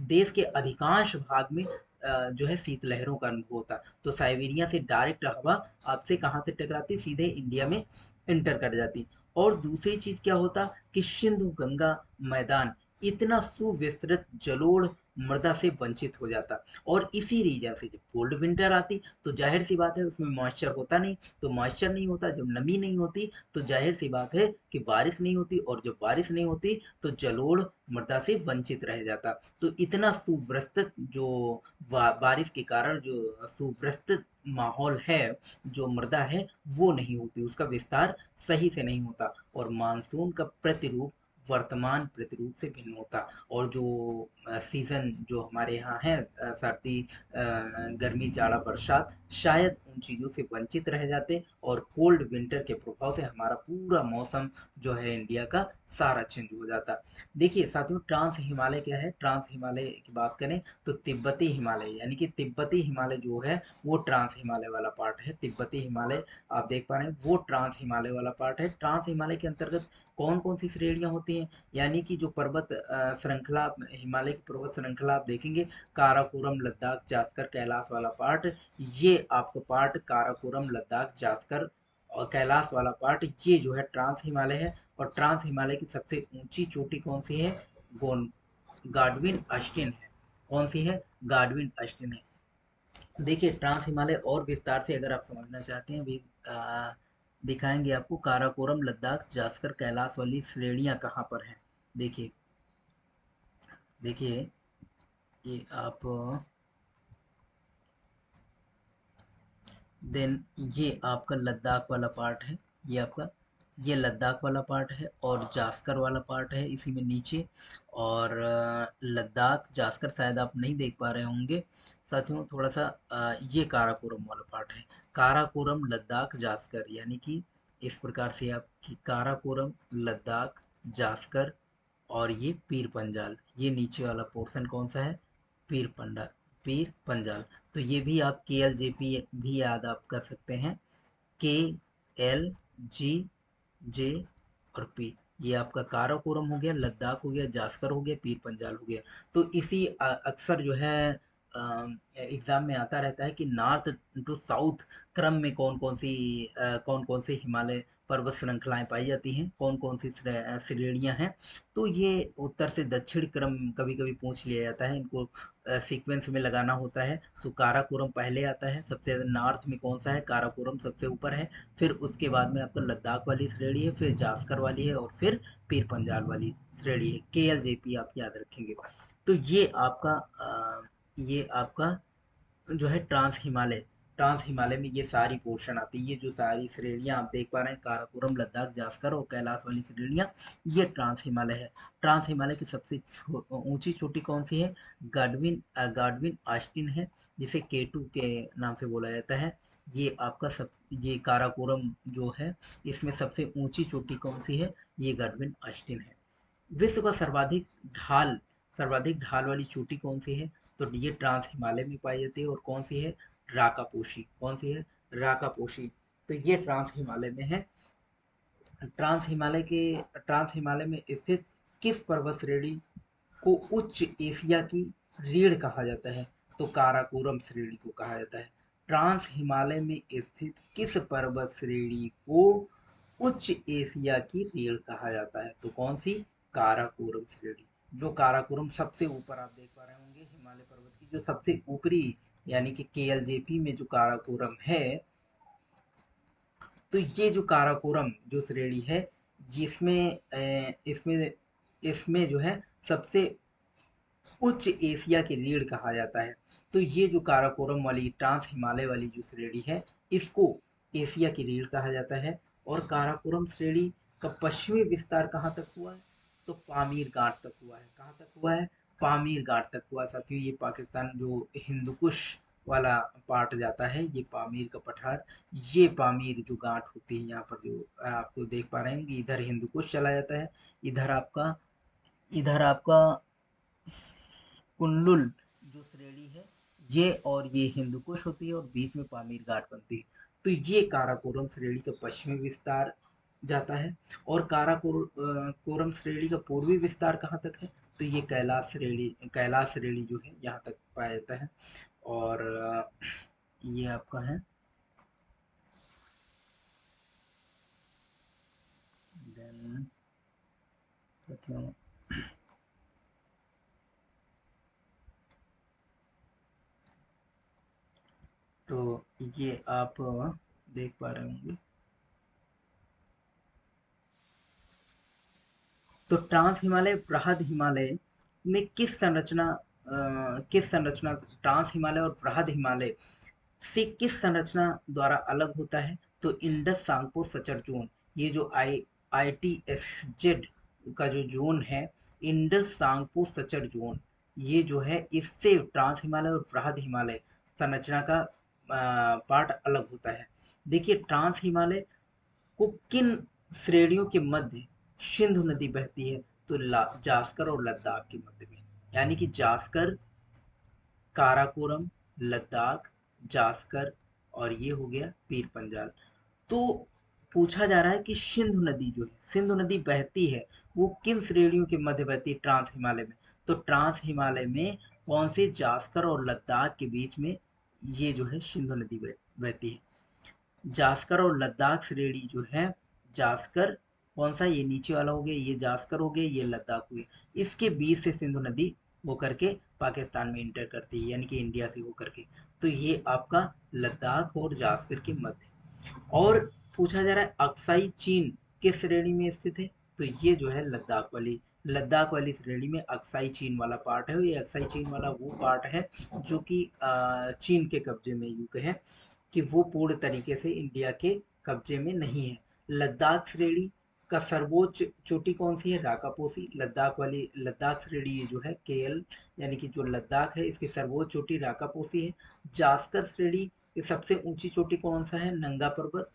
देश के अधिकांश भाग में जो है शीत लहरों का अनुभव होता। तो साइबेरिया से डायरेक्ट हवा आपसे कहाँ से टकराती? सीधे इंडिया में इंटर कर जाती। और दूसरी चीज क्या होता कि सिंधु गंगा मैदान इतना सुविस्तृत जलोढ़ मृदा से वंचित हो जाता। और इसी रीजन से जब कोल्ड विंटर आती तो जाहिर सी बात है उसमें मॉइस्चर होता नहीं। तो मॉइस्चर नहीं होता, जब नमी नहीं होती तो जाहिर सी बात है कि बारिश नहीं होती, और जब बारिश नहीं होती तो जलोढ़ मृदा से वंचित रह जाता। तो इतना सुविस्तृत जो बारिश के कारण जो सुविस्तृत माहौल है, जो मृदा है वो नहीं होती, उसका विस्तार सही से नहीं होता, और मानसून का प्रतिरूप वर्तमान प्रतिरूप से भिन्न होता। और जो सीजन जो हमारे यहाँ है, सर्दी, गर्मी, जाड़ा, बरसात, शायद उन चीज़ों से वंचित रह जाते और कोल्ड विंटर के प्रभाव से हमारा पूरा मौसम जो है इंडिया का सारा चेंज हो जाता। देखिए साथियों, ट्रांस हिमालय क्या है? ट्रांस हिमालय की बात करें तो तिब्बती हिमालय, यानी कि तिब्बती हिमालय जो है वो ट्रांस हिमालय वाला पार्ट है। तिब्बती हिमालय आप देख पा रहे हैं वो ट्रांस हिमालय वाला पार्ट है। ट्रांस हिमालय के अंतर्गत कौन कौन सी श्रेणियां होती हैं? यानी कि जो पर्वत श्रृंखला, हिमालय की पर्वत श्रृंखला आप देखेंगे, काराकोरम, लद्दाख, जास्कर, कैलाश वाला पार्ट, ये आपका पार्ट काराकोरम, लद्दाख, जास्कर और कैलाश वाला पार्ट, ये जो है ट्रांस हिमालय है। और ट्रांस हिमालय की सबसे ऊंची चोटी कौन सी है? गोन गाडविन अस्टिन है। कौन सी है? गाडविन अस्टिन है। देखिए ट्रांस हिमालय और विस्तार से अगर आप समझना चाहते हैं, भी दिखाएंगे आपको। काराकोरम, लद्दाख, जास्कर, कैलाश वाली श्रेणियां कहाँ पर हैं? देखिए, देखिए ये आप देन ये आपका लद्दाख वाला पार्ट है। ये आपका, ये लद्दाख वाला पार्ट है और जास्कर वाला पार्ट है इसी में नीचे। और लद्दाख, जास्कर शायद आप नहीं देख पा रहे होंगे साथियों, थोड़ा सा ये काराकोरम वाला पार्ट है। काराकोरम, लद्दाख, जास्कर, यानी कि इस प्रकार से आपकी काराकोरम, लद्दाख, जास्कर और ये पीर पंजाल, ये नीचे वाला पोर्शन कौन सा है? पीर पंडा, पीर पंजाल। तो ये भी आप के एल जे पी भी याद आप कर सकते हैं। के एल जी जे और पी, ये आपका काराकोरम हो गया, लद्दाख हो गया, जास्कर हो गया, पीर पंजाल हो गया। तो इसी अक्सर जो है एग्जाम में आता रहता है कि नॉर्थ टू साउथ क्रम में कौन कौन सी हिमालय पर्वत श्रृंखलाएं पाई जाती हैं, कौन कौन सी श्रेणियां हैं। तो ये उत्तर से दक्षिण क्रम कभी कभी पूछ लिया जाता है, इनको सीक्वेंस में लगाना होता है। तो काराकोरम पहले आता है, सबसे नॉर्थ में कौन सा है? काराकोरम सबसे ऊपर है। फिर उसके बाद में आपका लद्दाख वाली श्रेणी है, फिर जास्कर वाली है और फिर पीर पंजाल वाली श्रेणी है। के एल जे पी आप याद रखेंगे। तो ये आपका जो है ट्रांस हिमालय, ट्रांस हिमालय में ये सारी पोर्शन आती है। ये जो सारी श्रेणियां आप देख पा रहे हैं, काराकोरम, लद्दाख, जास्कर और कैलाश वाली श्रेणियां, ये ट्रांस हिमालय है। ट्रांस हिमालय की सबसे ऊंची चोटी कौन सी है? गाडविन आस्टिन है, जिसे केटू के नाम से बोला जाता है। ये आपका सब, ये काराकोरम जो है इसमें सबसे ऊंची चोटी कौन सी है? ये गाडविन आस्टिन है। विश्व का सर्वाधिक ढाल वाली चोटी कौन सी है? तो ये ट्रांस हिमालय में पाई जाती है। और कौन सी है? राकापोशी। कौन सी है? राकापोशी। तो ये ट्रांस हिमालय में है। ट्रांस हिमालय में स्थित किस पर्वत श्रेणी को उच्च एशिया की रीढ़ कहा जाता है? तो काराकोरम श्रेणी को कहा जाता है। ट्रांस हिमालय में स्थित किस पर्वत श्रेणी को उच्च एशिया की रीढ़ कहा जाता है? तो कौन सी? काराकोरम श्रेणी। जो काराकोरम सबसे ऊपर आप देख पा रहे होंगे, हिमालय पर्वत की जो सबसे ऊपरी, यानी कि केएलजेपी में जो काराकोरम है, तो ये जो काराकोरम जो श्रेणी है, जिसमें इसमें इसमें जो है सबसे उच्च एशिया की रीढ़ कहा जाता है। तो ये जो काराकोरम वाली ट्रांस हिमालय वाली जो श्रेणी है, इसको एशिया की रीढ़ कहा जाता है। और काराकोरम श्रेणी का पश्चिमी विस्तार कहाँ तक हुआ है? तो पामीर घाट तक हुआ है। कहाँ तक हुआ है? पामीर घाट तक हुआ साथियों। ये पाकिस्तान जो हिंदुकुश वाला पार्ट जाता है, ये पामीर का पठार, ये पामीर जो घाट होती है यहाँ पर जो आपको देख पा रहे हैं कि इधर हिंदुकुश चला जाता है, इधर आपका इधर आपका कुल्लुल जो श्रेणी है, ये और ये हिंदुकुश होती है और बीच में पामीर घाट बनती है। तो ये काराकोरम श्रेणी का पश्चिमी विस्तार जाता है। और कोरम श्रेणी का पूर्वी विस्तार कहाँ तक है? तो ये कैलाश श्रेणी जो है यहाँ तक पाया जाता है। और ये आपका है देन, तो ये आप देख पा रहे होंगे। तो ट्रांस हिमालय बृहद हिमालय में किस संरचना ट्रांस हिमालय और बृहद हिमालय से किस संरचना द्वारा अलग होता है? तो इंडस सांगपो सचर जोन, ये जो आई आई टी एस जेड का जो जोन है, इंडस सांगपो सचर जोन, ये जो है इससे ट्रांस हिमालय और बृहद हिमालय संरचना का पार्ट अलग होता है। देखिए ट्रांस हिमालय को किन श्रेणियों के मध्य सिंधु नदी बहती है, तो जास्कर और लद्दाख के मध्य में, यानी कि जास्कर, काराकोरम, लद्दाख, जास्कर और ये हो गया पीर पंजाल। तो पूछा जा रहा है कि सिंधु नदी जो है, सिंधु नदी बहती है वो किन श्रेणियों के मध्य बहती है ट्रांस हिमालय में, तो ट्रांस हिमालय में कौन से, जास्कर और लद्दाख के बीच में ये जो है सिंधु नदी बहती है। जास्कर और लद्दाख श्रेणी जो है, जास्कर कौन सा, ये नीचे वाला हो गया, ये जास्कर हो गया, ये लद्दाख हो गया, इसके बीच से सिंधु नदी होकर के पाकिस्तान में इंटर करती है, यानी कि इंडिया से होकर के। तो ये आपका लद्दाख और जास्कर के मध्य। और पूछा जा रहा है अक्साई चीन किस श्रेणी में स्थित है, तो ये जो है लद्दाख वाली श्रेणी में अक्साई चीन वाला पार्ट है। ये अक्साई चीन वाला वो पार्ट है जो कि चीन के कब्जे में, यूं कहें कि वो पूर्ण तरीके से इंडिया के कब्जे में नहीं है। लद्दाख श्रेणी का सर्वोच्च चोटी कौन सी है, राकापोसी। लद्दाख श्रेणी ये जो है केएल, यानी कि जो लद्दाख है इसकी सर्वोच्च चोटी राकापोसी है। जास्कर श्रेणी की सबसे ऊंची चोटी कौन सा है, नंगा पर्वत।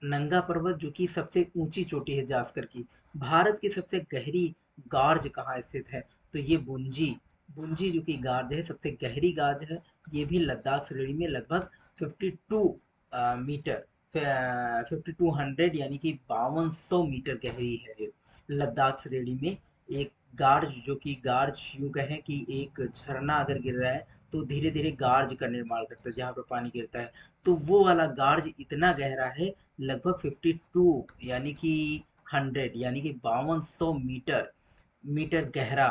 नंगा पर्वत जो कि सबसे ऊंची चोटी है जास्कर की। भारत की सबसे गहरी गार्ज कहाँ स्थित है, तो ये बुंजी, बुंजी जो कि गार्ज है, सबसे गहरी गार्ज है। ये भी लद्दाख श्रेणी में लगभग 52 मीटर, 5200 यानी कि 5200 मीटर गहरी है ये लद्दाख श्रेणी में। एक गार्ज जो कि गार्ज यूं कहें कि एक झरना अगर गिर रहा है तो धीरे धीरे गार्ज का निर्माण करता है, जहाँ पर पानी गिरता है तो वो वाला गार्ज इतना गहरा है, लगभग 52 यानी कि 100 यानी कि 5200 मीटर मीटर गहरा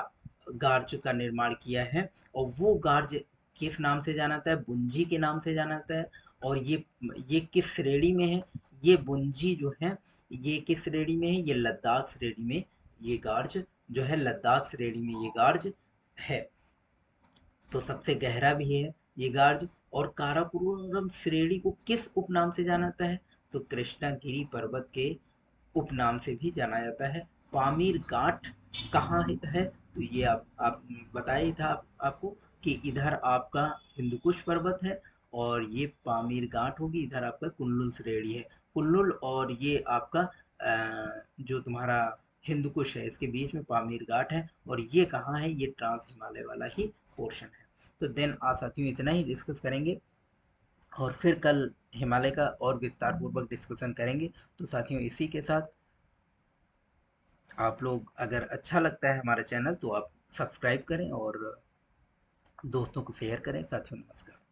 गार्ज का निर्माण किया है। और वो गार्ज किस नाम से जाना जाता है, बुंजी के नाम से जाना जाता है। और ये किस श्रेणी में है, ये बुंजी जो है ये किस श्रेणी में है, ये लद्दाख श्रेणी में, ये गार्ज जो है लद्दाख श्रेणी में ये गार्ज है। तो सबसे गहरा भी है ये गार्ज। और काराकोरम श्रेणी को किस उपनाम से जाना जाता है, तो कृष्णागिरी पर्वत के उपनाम से भी जाना जाता है। पामीर घाट कहाँ है, तो ये आप बताया ही था आपको कि इधर आपका हिंदुकुश पर्वत है और ये पामीर घाट होगी, इधर आपका कुल्लुल श्रेणी है। कुल्लुल और ये आपका जो तुम्हारा हिंदुकुश है इसके बीच में पामीर घाट है। और ये कहाँ है, ये ट्रांस हिमालय वाला ही पोर्शन है। तो देन आज साथियों इतना ही डिस्कस करेंगे और फिर कल हिमालय का और विस्तार पूर्वक डिस्कशन करेंगे। तो साथियों इसी के साथ आप लोग अगर अच्छा लगता है हमारा चैनल तो आप सब्सक्राइब करें और दोस्तों को शेयर करें। साथियों नमस्कार।